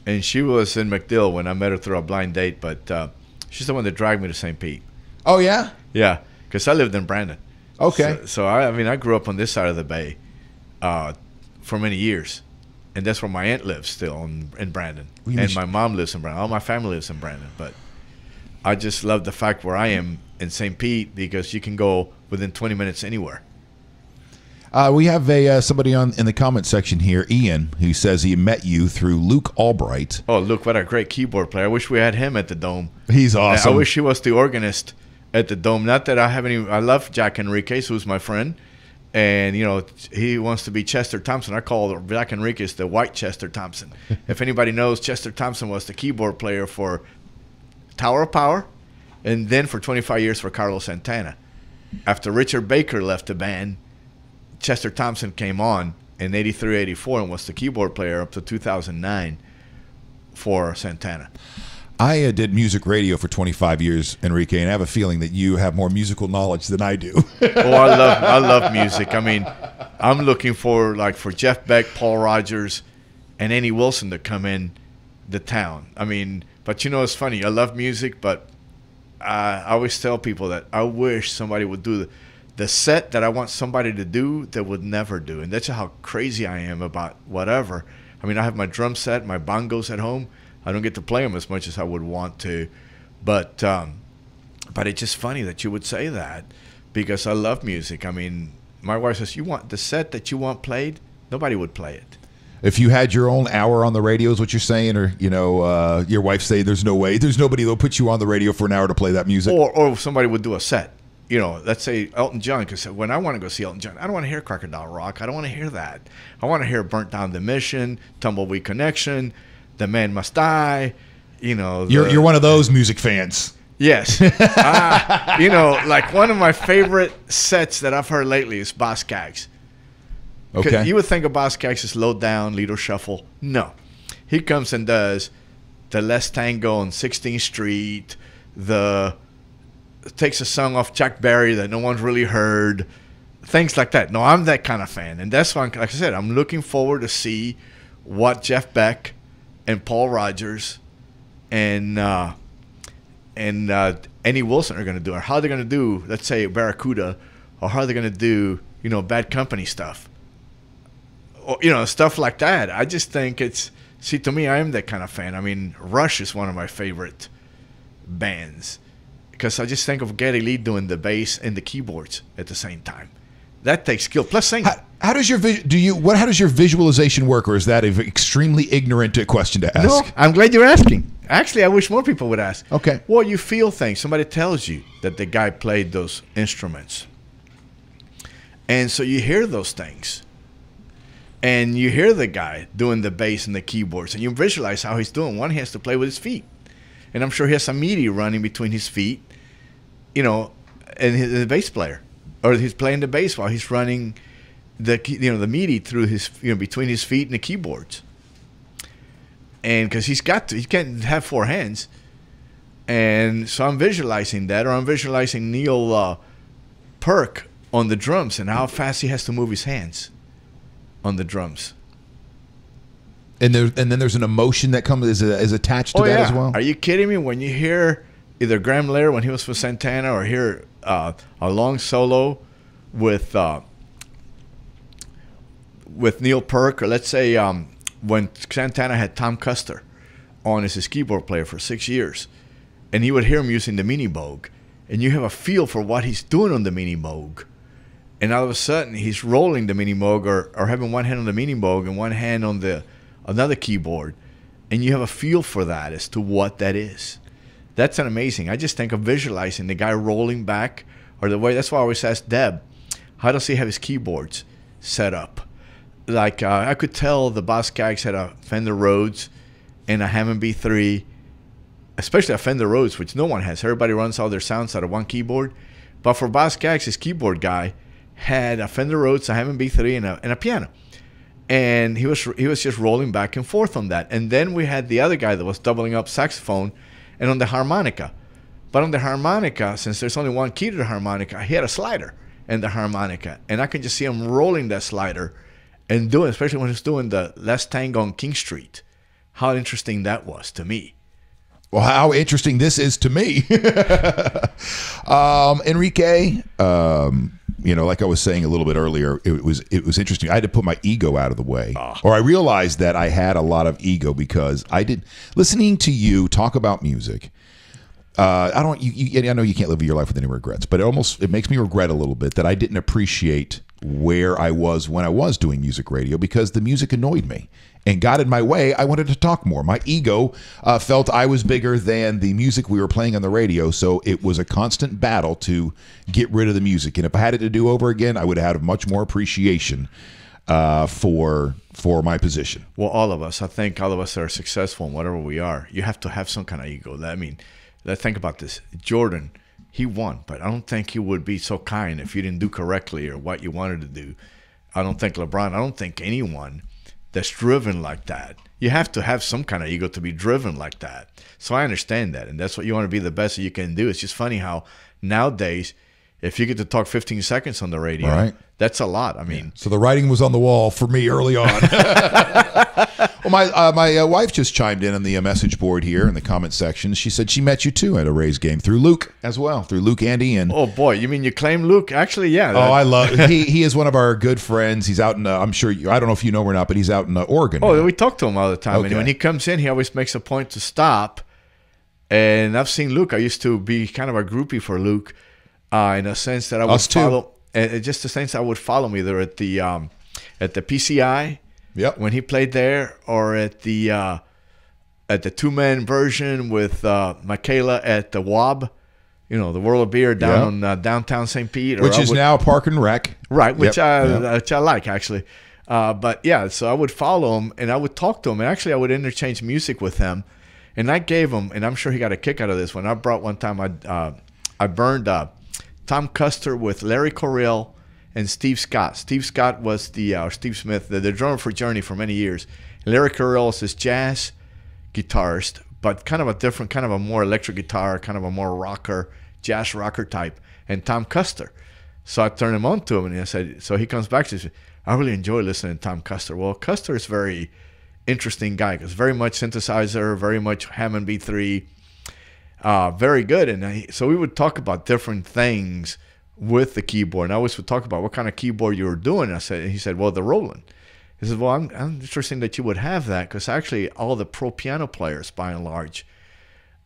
and she was in MacDill when I met her through a blind date, but she's the one that dragged me to St. Pete. Oh, yeah? Yeah, because I lived in Brandon. Okay. So I grew up on this side of the bay for many years. And that's where my aunt lives still in Brandon. And my mom lives in Brandon. All my family lives in Brandon. But I just love the fact where I am in St. Pete because you can go within 20 minutes anywhere. We have somebody in the comment section here, Ian, who says he met you through Luke Albright. Oh, Luke, what a great keyboard player. I wish we had him at the Dome. He's awesome. I wish he was the organist at the Dome. Not that I have any – I love Jack Enriquez, who's my friend. And, he wants to be Chester Thompson. I call Jack Enriquez the white Chester Thompson. If anybody knows, Chester Thompson was the keyboard player for Tower of Power and then for 25 years for Carlos Santana. After Richard Baker left the band, Chester Thompson came on in 83, 84 and was the keyboard player up to 2009 for Santana. I did music radio for 25 years, Enrique, and I have a feeling that you have more musical knowledge than I do. I love music. I mean, I'm looking for Jeff Beck, Paul Rogers, and Annie Wilson to come in the town. I mean, but it's funny. I love music, but I always tell people that I wish somebody would do the set that I want somebody to do that would never do. And that's how crazy I am about whatever. I mean, I have my drum set, my bongos at home. I don't get to play them as much as I would want to, but it's just funny that you would say that because I love music. I mean, my wife says, "You want the set that you want played? Nobody would play it." If you had your own hour on the radio, is what you're saying, or your wife say there's no way, there's nobody that'll put you on the radio for an hour to play that music, or somebody would do a set. Let's say Elton John, because when I want to go see Elton John, I don't want to hear Crocodile Rock. I don't want to hear that. I want to hear Burnt Down the Mission, Tumbleweed Connection, The Man Must Die. You're one of those music fans. Yes. Like one of my favorite sets that I've heard lately is Boz Scaggs. Okay. You would think of Boz Scaggs as low down, Lido Shuffle. No. He comes and does the Les Tango on 16th Street, takes a song off Jack Berry that no one's really heard, things like that. No, I'm that kind of fan. And that's why, like I said, I'm looking forward to see what Jeff Beck and Paul Rogers and Annie Wilson are going to do, or how they're going to do, let's say, Barracuda, or how they're going to do, Bad Company stuff. Or, stuff like that. I just think to me, I am that kind of fan. I mean, Rush is one of my favorite bands because I just think of Geddy Lee doing the bass and the keyboards at the same time. That takes skill, plus singing. How does your how does your visualization work, or is that an extremely ignorant question to ask? No, I'm glad you're asking. Actually, I wish more people would ask. Okay. Well, you feel things. Somebody tells you that the guy played those instruments. And so you hear those things. And you hear the guy doing the bass and the keyboards. And you visualize how he's doing. One, he has to play with his feet. And I'm sure he has some MIDI running between his feet, and the bass player. Or he's playing the bass while he's running the MIDI through his, between his feet and the keyboards. And because he can't have four hands. And so I'm visualizing that, or I'm visualizing Neil Peart on the drums and how fast he has to move his hands on the drums. And then there's an emotion that comes is attached to that as well. Are you kidding me? When you hear either Graham Lair when he was for Santana, or hear a long solo with Neil Peart, or let's say when Santana had Tom Custer on as his keyboard player for 6 years, and you would hear him using the Mini Moog, and you have a feel for what he's doing on the Mini Moog, and all of a sudden he's rolling the Mini Moog, or having one hand on the Mini Moog and one hand on another keyboard, and you have a feel for that as to what that is. That's an amazing. I just think of visualizing the guy rolling back, or the way. That's why I always ask Deb, how does he have his keyboards set up? Like I could tell the Boz Scaggs had a Fender Rhodes and a Hammond B3, especially a Fender Rhodes, which no one has. Everybody runs all their sounds out of one keyboard. But for Boz Scaggs, his keyboard guy had a Fender Rhodes, a Hammond B3, and a piano. And he was just rolling back and forth on that. And then we had the other guy that was doubling up saxophone and on the harmonica. But on the harmonica, since there's only one key to the harmonica, he had a slider in the harmonica. And I can just see him rolling that slider and doing, especially when he's doing the Les Tango on King Street. How interesting that was to me. Well, how interesting this is to me. Enrique, like I was saying a little bit earlier, it was interesting. I had to put my ego out of the way, or I realized that I had a lot of ego because listening to you talk about music. I know you can't live your life with any regrets, but it makes me regret a little bit that I didn't appreciate where I was when I was doing music radio, because the music annoyed me and got in my way. I wanted to talk more. My ego felt I was bigger than the music we were playing on the radio, so it was a constant battle to get rid of the music. And if I had it to do over again, I would have had much more appreciation for my position. Well, all of us, I think all of us that are successful in whatever we are, you have to have some kind of ego. I mean, let's think about this. Jordan, he won, but I don't think he would be so kind if you didn't do correctly or what you wanted to do. I don't think LeBron, I don't think anyone that's driven like that. You have to have some kind of ego to be driven like that. So I understand that, and that's what you want to be the best that you can do. It's just funny how nowadays, if you get to talk 15 seconds on the radio, right, that's a lot. I mean, so the writing was on the wall for me early on. Well, my wife just chimed in on the message board here in the comment section. She said she met you too at a Rays game through Luke as well, through Luke Andy. And oh boy, you mean you claim Luke? Actually, yeah. I love he is one of our good friends. He's out in I'm sure I don't know if you know or not, but he's out in Oregon. Oh, now. We talk to him all the time. Okay. And when he comes in, he always makes a point to stop. And I've seen Luke. I used to be kind of a groupie for Luke, in a sense that I would follow. And just the sense I would follow him either at the PCI Yep. When he played there, or at the two-man version with Michaela at the WOB, the World of Beer down on downtown St. Pete. Which is now Park and Rec. Right, which I like, actually. But, yeah, so I would follow him, and I would talk to him. And actually, I would interchange music with him. And I gave him, and I'm sure he got a kick out of this one. I brought one time, I burned Tom Custer with Larry Coryell and Steve Scott. Steve Scott was Steve Smith, the drummer for Journey for many years. And Larry Coryell is this jazz guitarist, but kind of a different, kind of a more electric guitar, kind of a more rocker, jazz rocker type. And Tom Custer. So I turned him on to him, and I said, so he comes back to me, I really enjoy listening to Tom Custer. Well, Custer is a very interesting guy because very much synthesizer, very much Hammond B3, very good. And so we would talk about different things with the keyboard. And I always would talk about what kind of keyboard you were doing. And he said, well, the Roland. He said, well, I'm interesting that you would have that because actually all the pro piano players, by and large,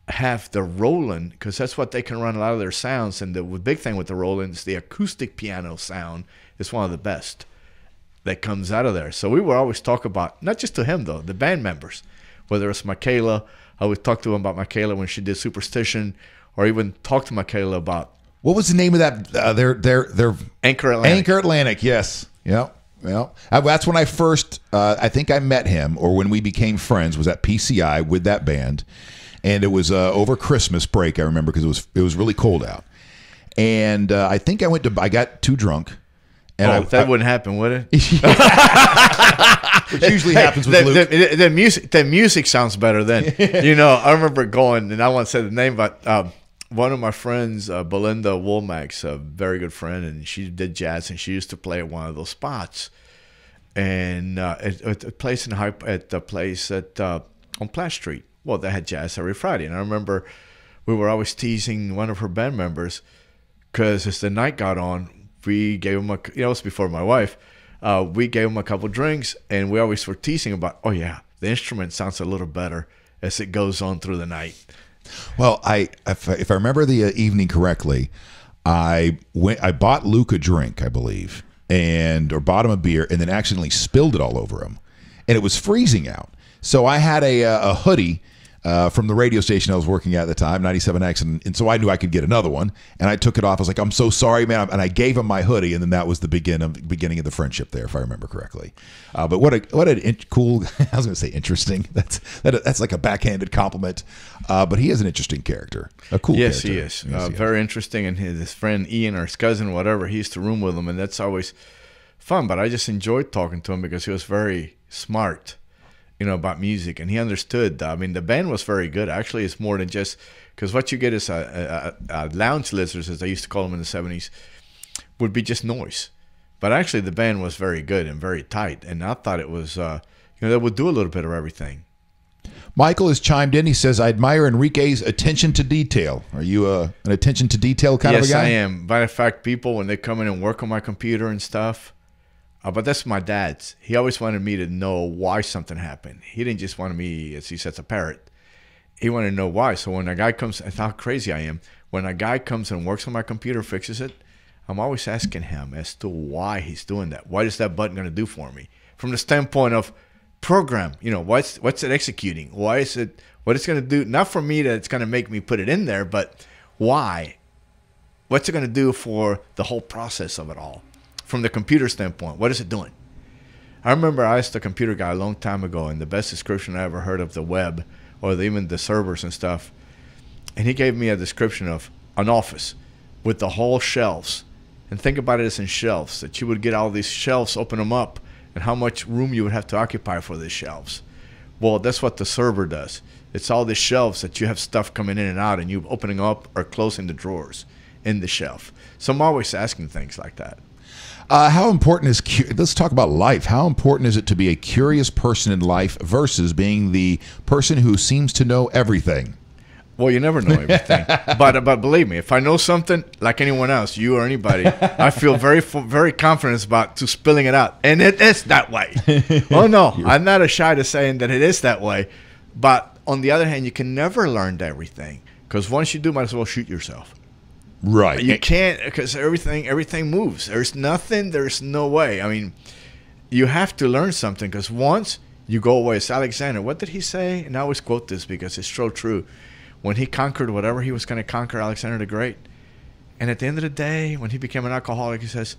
have the Roland because that's what they can run a lot of their sounds. And the big thing with the Roland is the acoustic piano sound is one of the best that comes out of there. So we would always talk about, not just to him though, the band members, whether it's Michaela. I would talk to him about Michaela when she did Superstition, or even talk to Michaela about, what was the name of that? Their Anchor Atlantic. Anchor Atlantic, yes. Yep. Well, that's when I first, I think I met him, or when we became friends, was at PCI with that band. And it was over Christmas break, I remember, because it was really cold out. And I think I got too drunk. And that wouldn't happen, would it? Which usually happens with Luke. The music sounds better then. I remember going, and I won't say the name, but one of my friends, Belinda Womack's a very good friend, and she did jazz, and she used to play at one of those spots, and at the place on Platt Street. Well, they had jazz every Friday, and I remember we were always teasing one of her band members because as the night got on, we gave him it was before my wife. We gave him a couple drinks, and we always were teasing about, oh yeah, the instrument sounds a little better as it goes on through the night. Well, if I remember the evening correctly, I bought Luke a drink, I believe, or bought him a beer, and then accidentally spilled it all over him, and it was freezing out. So I had a hoodie from the radio station I was working at the time, 97X, and so I knew I could get another one, and I took it off. I was like, I'm so sorry, man, and I gave him my hoodie, and then that was the beginning of the friendship there, if I remember correctly. But what a cool, I was going to say interesting, that's like a backhanded compliment, but he is an interesting character, a cool character. Yes, he is. Very interesting, and his friend Ian, or his cousin, whatever, he used to room with him, and that's always fun, but I just enjoyed talking to him because he was very smart, about music, and he understood. I mean, the band was very good. Actually, it's more than just, because what you get is a lounge lizards, as they used to call them in the 70s, would be just noise. But actually, the band was very good and very tight, and I thought it was, they would do a little bit of everything. Michael has chimed in. He says, I admire Enrique's attention to detail. Are you an attention to detail kind of a guy? Yes, I am. Matter of fact, people, when they come in and work on my computer and stuff, but that's my dad's. He always wanted me to know why something happened. He didn't just want me, as he says, a parrot. He wanted to know why. So when a guy comes, that's how crazy I am. When a guy comes and works on my computer, fixes it, I'm always asking him as to why he's doing that. What is that button going to do for me? From the standpoint of program, what's it executing? Why is it, what it's going to do? Not for me that it's going to make me put it in there, but why? What's it going to do for the whole process of it all? From the computer standpoint, what is it doing? I remember I asked a computer guy a long time ago, and the best description I ever heard of the web, or even the servers and stuff, and he gave me a description of an office with the whole shelves. And think about it as in shelves, that you would get all these shelves, open them up, and how much room you would have to occupy for these shelves. Well, that's what the server does. It's all these shelves that you have stuff coming in and out, and you opening up or closing the drawers in the shelf. So I'm always asking things like that. How important is, let's talk about life. How important is it to be a curious person in life versus being the person who seems to know everything? Well, you never know everything. but believe me, if I know something, like anyone else, you or anybody, I feel very confident about to spilling it out. And it is that way. Oh, no, I'm not shy to saying that it is that way. But on the other hand, you can never learn everything. Because once you do, might as well shoot yourself. Right. You can't, because everything moves. There's no way. I mean, you have to learn something, because once you go away, it's Alexander. What did he say? And I always quote this because it's so true. When he conquered whatever he was going to conquer, Alexander the Great, and at the end of the day, when he became an alcoholic, he says,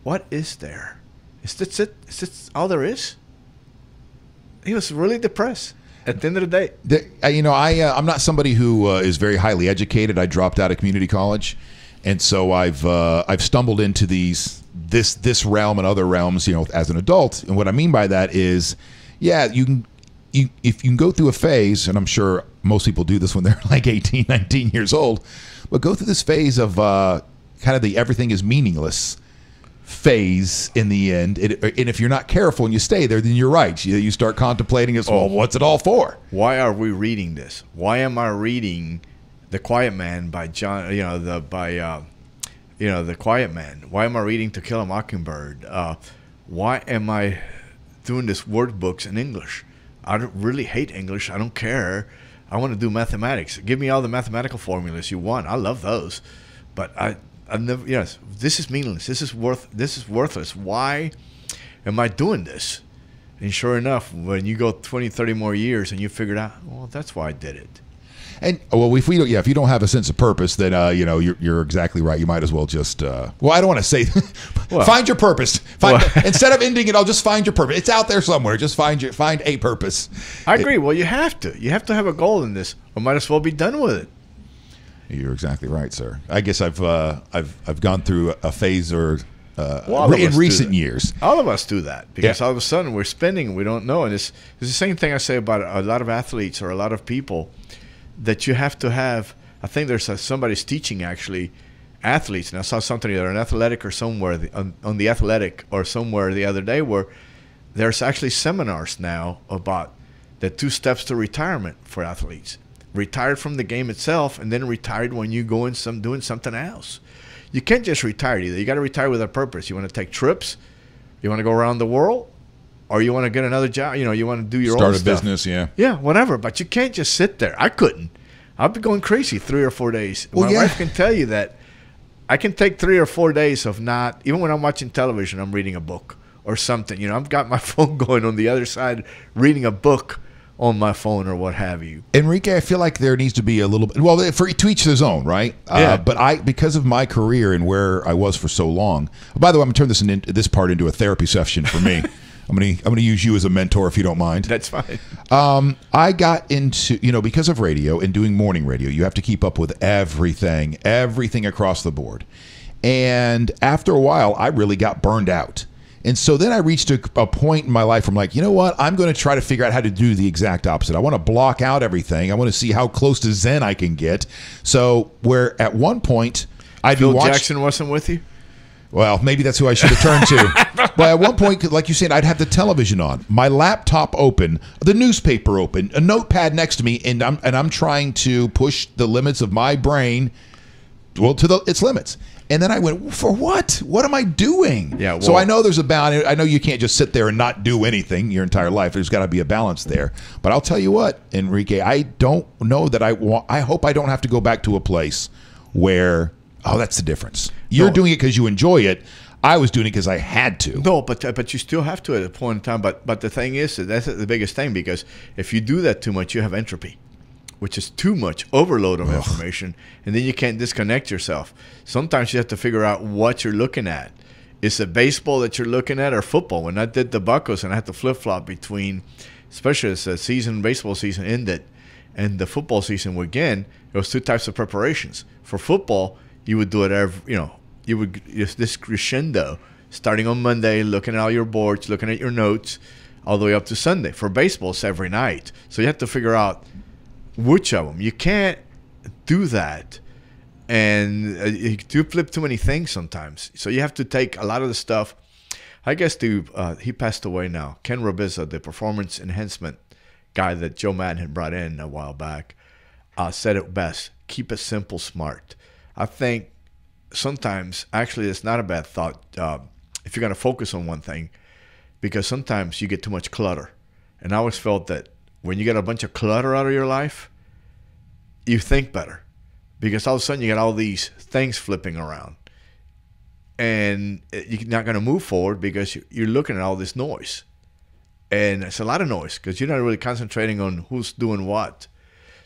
what is there? Is this it? Is this all there is? He was really depressed at the end of the day. I'm not somebody who is very highly educated. I dropped out of community college, and so I've stumbled into this realm and other realms, as an adult. And what I mean by that is, if you can go through a phase, and I'm sure most people do this when they're like 18, 19 years old, but go through this phase of kind of the everything is meaningless phase in the end. And if you're not careful and you stay there, then you're right. You start contemplating as, well, what's it all for? Why are we reading this? Why am I reading The Quiet Man by John, The Quiet Man? Why am I reading To Kill a Mockingbird? Why am I doing this word books in English? I don't really hate English. I don't care. I want to do mathematics. Give me all the mathematical formulas you want. I love those. But I've never, this is meaningless. This is worthless. Why am I doing this? And sure enough, when you go 20, 30 more years and you figure out, well, that's why I did it. And if you don't have a sense of purpose, then you're exactly right. You might as well just I don't want to say find your purpose. Instead of ending it, I'll just find your purpose. It's out there somewhere. Just find a purpose. I agree. Well, you have to have a goal in this, or might as well be done with it. You're exactly right, sir. I guess I've gone through a phase in recent years. All of us do that because all of a sudden we're spending, we don't know, and it's the same thing I say about a lot of athletes or a lot of people. That you have to have. I think there's somebody's teaching actually athletes, and I saw something either on Athletic or somewhere on the Athletic or somewhere the other day where there's actually seminars now about the 2 steps to retirement for athletes. Retired from the game itself, and then retired when you go in doing something else. You can't just retire either. You got to retire with a purpose. You want to take trips, you want to go around the world, or you want to get another job, you want to do your own stuff. Start a business, yeah. Yeah, whatever. But you can't just sit there. I couldn't. I'd be going crazy 3 or 4 days. My wife can tell you that I can take 3 or 4 days of not, even when I'm watching television, I'm reading a book or something. I've got my phone going on the other side, reading a book on my phone or what have you. Enrique, I feel like there needs to be a little bit, to each his own, right? Yeah. But because of my career and where I was for so long, by the way, I'm going to turn this part into a therapy session for me. I'm gonna use you as a mentor if you don't mind. That's fine. I got into, because of radio and doing morning radio, you have to keep up with everything across the board. And after a while, I really got burned out. And so then I reached a point in my life where I'm like, you know what? I'm going to try to figure out how to do the exact opposite. I want to block out everything. I want to see how close to Zen I can get. So where at one point I'd be watching. Jackson wasn't with you? Well, maybe that's who I should have turned to. But at one point, like you said, I'd have the television on, my laptop open, the newspaper open, a notepad next to me, and I'm trying to push the limits of my brain, to its limits. And then I went, for what? What am I doing? Yeah. Well, so I know there's a balance. I know you can't just sit there and not do anything your entire life. There's got to be a balance there. But I'll tell you what, Enrique, I don't know that I hope I don't have to go back to a place where. Oh, that's the difference. You're doing it because you enjoy it. I was doing it because I had to. No, but you still have to at a point in time. But the thing is, that's the biggest thing, because if you do that too much, you have entropy, which is too much overload of information, and then you can't disconnect yourself. Sometimes you have to figure out what you're looking at. Is it baseball that you're looking at or football? When I did the Buccos and I had to flip-flop between, especially as the baseball season ended and the football season would begin, it was 2 types of preparations. For football, you would do it you would just this crescendo, starting on Monday, looking at all your boards, looking at your notes, all the way up to Sunday. For baseball, it's every night. So you have to figure out which of them. You can't do that. And you do flip too many things sometimes. So you have to take a lot of the stuff. I guess he passed away now. Ken Robiza, the performance enhancement guy that Joe Madden had brought in a while back, said it best. Keep it simple, smart. I think sometimes, actually, it's not a bad thought if you're going to focus on one thing, because sometimes you get too much clutter. And I always felt that when you get a bunch of clutter out of your life, you think better, because all of a sudden you got all these things flipping around. and you're not going to move forward because you're looking at all this noise. And it's a lot of noise because you're not really concentrating on who's doing what.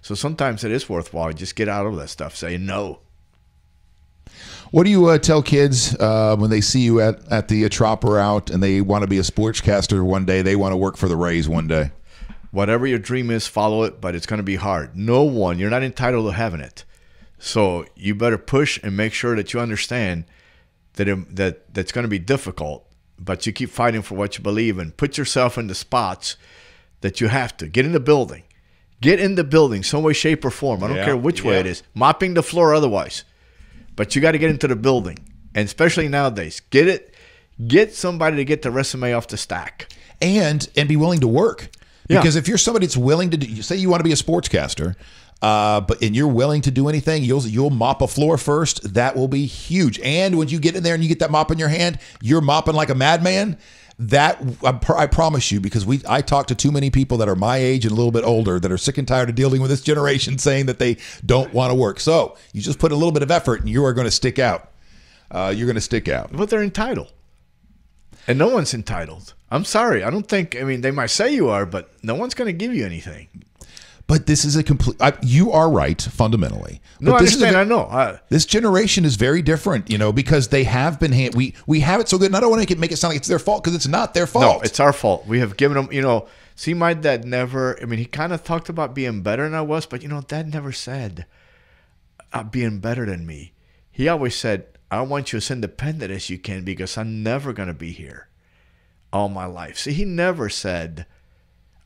So sometimes it is worthwhile. Just get out of that stuff. Say no. What do you tell kids when they see you at the Tropper out and they want to be a sportscaster one day, they want to work for the Rays one day? Whatever your dream is, follow it, but it's going to be hard. You're not entitled to having it. So you better push and make sure that you understand that that's going to be difficult, but you keep fighting for what you believe in. Put yourself in the spots that you have to. Get in the building. Get in the building some way, shape, or form. I don't care which way it is. Mopping the floor otherwise. But you got to get into the building. And especially nowadays, get somebody to get the resume off the stack. And be willing to work. Because if you're somebody that's willing to do, you say you want to be a sportscaster, and you're willing to do anything, you'll mop a floor first. That will be huge. And when you get in there and you get that mop in your hand, you're mopping like a madman. That I promise you, because I talk to too many people that are my age and a little bit older that are sick and tired of dealing with this generation saying that they don't want to work. So you just put a little bit of effort and you are going to stick out. You're going to stick out. But they're entitled. And no one's entitled. I'm sorry. They might say you are, but no one's going to give you anything. But this is a complete. You are right fundamentally. No, I understand. I know. This generation is very different, because they have been. We have it so good. And I don't want to make it sound like it's their fault because it's not their fault. No, it's our fault. We have given them. See, my dad never. He kind of talked about being better than I was, but Dad never said being better than me. He always said, "I want you as independent as you can because I'm never going to be here all my life." See, he never said.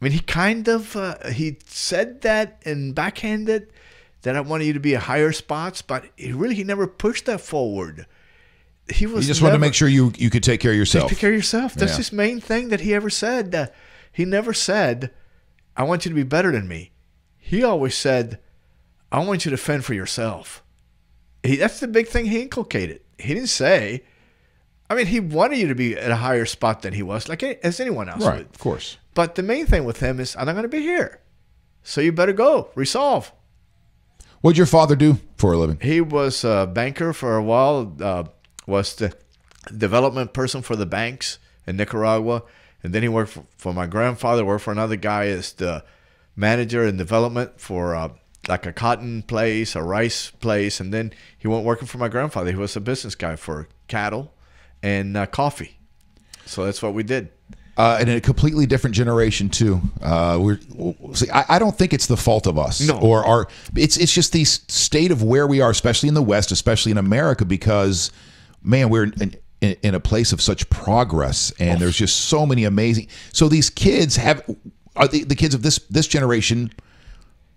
He kind of he said that and backhanded that I wanted you to be at higher spots, but he never pushed that forward. He just wanted to make sure you could take care of yourself. Take care of yourself. That's his main thing that he ever said. He never said, "I want you to be better than me." He always said, "I want you to fend for yourself." That's the big thing he inculcated. He didn't say. He wanted you to be at a higher spot than he was, like as anyone else would. Right, of course. But the main thing with him is, I'm not going to be here. So you better go. Resolve. What'd your father do for a living? He was a banker for a while, was the development person for the banks in Nicaragua. And then he worked for my grandfather, worked for another guy as the manager in development for like a cotton place, a rice place. And then he went working for my grandfather. He was a business guy for cattle and coffee. So that's what we did. And in a completely different generation too. I don't think it's the fault of us, or it's just the state of where we are, especially in the West, especially in America, because man, we're in a place of such progress, and there's just so many amazing. So these kids are the kids of this generation.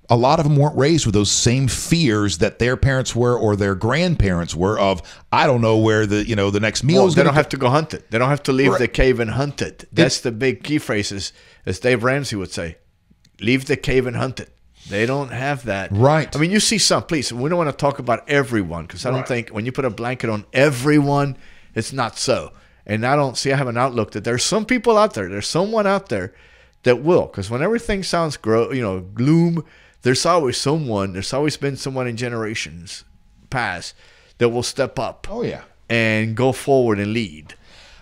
A lot of them weren't raised with those same fears that their parents were or their grandparents were of, I don't know where the next meal is going to. They don't have to go hunt it. They don't have to leave the cave and hunt it. That's the big key phrase, as Dave Ramsey would say, leave the cave and hunt it. They don't have that. Right. You see some, please, we don't want to talk about everyone because I don't think when you put a blanket on everyone, it's not so. And I have an outlook that there's some people out there, there's someone out there that will, because when everything sounds gloom, there's always been someone in generations past that will step up. Oh yeah, and go forward and lead.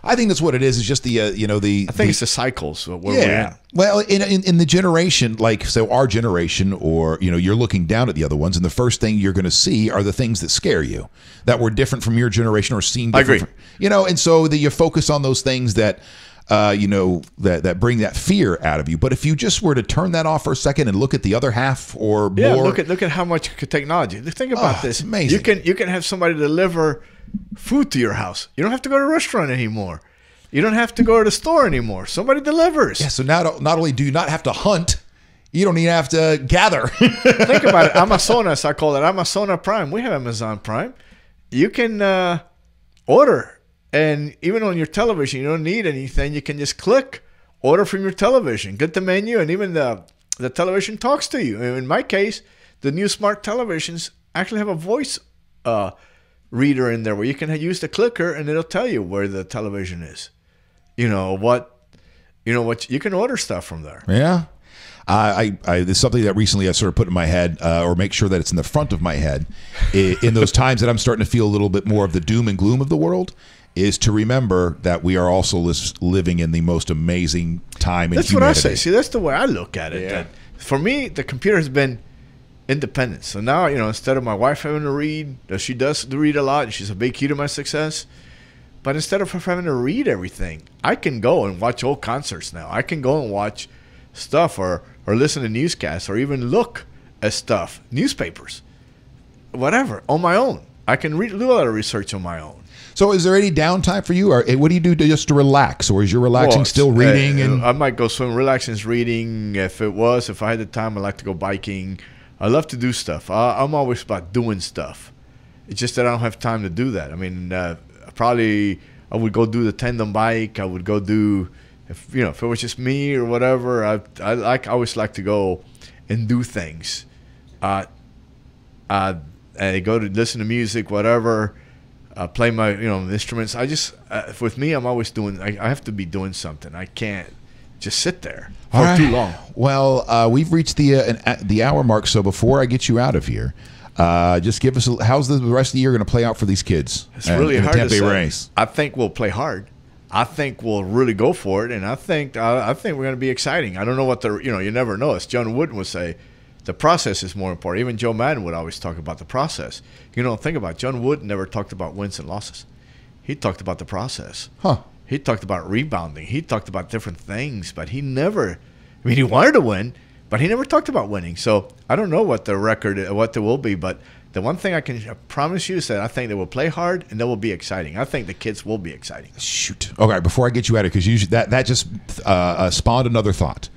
I think that's what it is. It's just the I think it's the cycles where we're in. Well, in the generation, our generation, or you're looking down at the other ones, and the first thing you're going to see are the things that scare you, that were different from your generation or seem different. I agree. And so that you focus on those things that. That bring that fear out of you. But if you just were to turn that off for a second and look at the other half or more, look at how much technology. Think about this. It's amazing. You can have somebody deliver food to your house. You don't have to go to a restaurant anymore. You don't have to go to the store anymore. Somebody delivers. Yeah. So now, not only do you not have to hunt, you don't even have to gather. Think about it. Amazonas, I call it Amazona Prime. We have Amazon Prime. You can order. And even on your television, you don't need anything. You can just click, order from your television, get the menu, and even the television talks to you. In my case, the new smart televisions actually have a voice reader in there where you can use the clicker, and it'll tell you where the television is. You can order stuff from there. Yeah. It's something that recently I sort of put in my head, or make sure that it's in the front of my head, in those times that I'm starting to feel a little bit more of the doom and gloom of the world, is to remember that we are also living in the most amazing time in That's humanity. what I say. See, that's the way I look at it. Yeah. That for me, the computer has been independent. So now, instead of my wife having to read, she does read a lot, and she's a big key to my success. But instead of her having to read everything, I can go and watch old concerts now. I can go and watch stuff or listen to newscasts or even look at stuff, newspapers, whatever, on my own. I can do a lot of research on my own. So is there any downtime for you, or what do you do just to relax, or is your relaxing still reading? I might go swim. Relaxing is reading. If I had the time, I like to go biking. I love to do stuff. I'm always about doing stuff. It's just that I don't have time to do that. I mean, probably I would go do the tandem bike. I would go do, if it was just me or whatever. I always like to go and do things. I go to listen to music, whatever. Play my instruments. With me, I'm always doing. I have to be doing something. I can't just sit there for too long. Well, we've reached the hour mark. So before I get you out of here, just give us how's the rest of the year going to play out for these kids? It's really hard to say. Race. I think we'll play hard. I think we'll really go for it, and I think we're going to be exciting. I don't know what you never know. As John Wooden would say, the process is more important. Even Joe Madden would always talk about the process. Think about it. John Wooden never talked about wins and losses. He talked about the process. Huh. He talked about rebounding. He talked about different things, but he never – he wanted to win, but he never talked about winning. So I don't know what there will be, but the one thing I can promise you is that I think they will play hard and they will be exciting. I think the kids will be exciting. Shoot. Okay, before I get you out of it, because that just spawned another thought.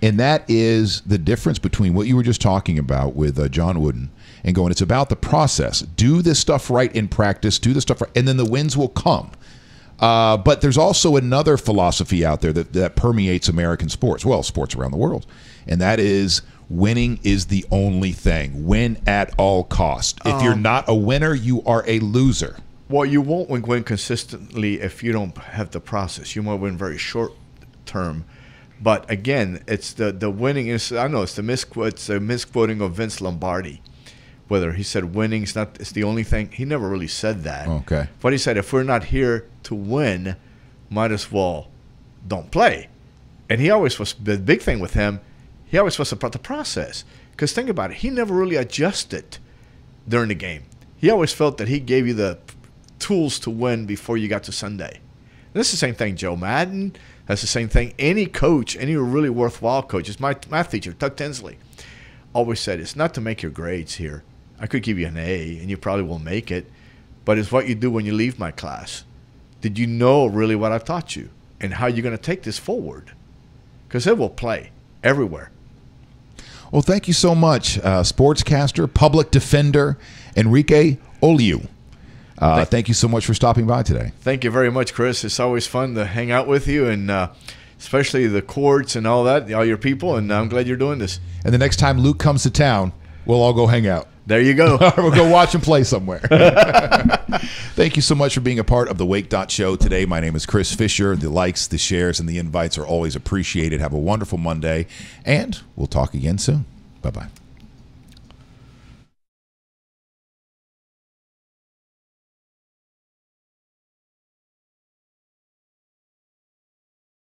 And that is the difference between what you were just talking about with John Wooden and going, it's about the process. Do this stuff right in practice, do this stuff right, and then the wins will come. But there's also another philosophy out there that permeates American sports, well, sports around the world, and that is winning is the only thing. Win at all cost. If you're not a winner, you are a loser. Well, you won't win consistently if you don't have the process. You might win very short term. But again, it's the winning is, I know it's the misquoting of Vince Lombardi, whether he said winning is not, it's the only thing. He never really said that. Okay. But he said, if we're not here to win, might as well don't play. And he always was, the big thing with him, he always was about the process. Because think about it, he never really adjusted during the game. He always felt that he gave you the tools to win before you got to Sunday. And this is the same thing, Joe Madden. That's the same thing. Any coach, any really worthwhile coach, is my math teacher, Tuck Tinsley, always said, it's not to make your grades here. I could give you an A, and you probably will make it, but it's what you do when you leave my class. Did you know really what I've taught you and how you're going to take this forward? Because it will play everywhere. Well, thank you so much, sportscaster, public defender, Enrique Oliu. Thank you so much for stopping by today. Thank you very much, Chris. It's always fun to hang out with you, and especially the courts and all that, all your people, and I'm glad you're doing this. And the next time Luke comes to town, we'll all go hang out. There you go. We'll go watch him play somewhere. Thank you so much for being a part of the Wake.Show today. My name is Chris Fisher. The likes, the shares, and the invites are always appreciated. Have a wonderful Monday, and we'll talk again soon. Bye-bye.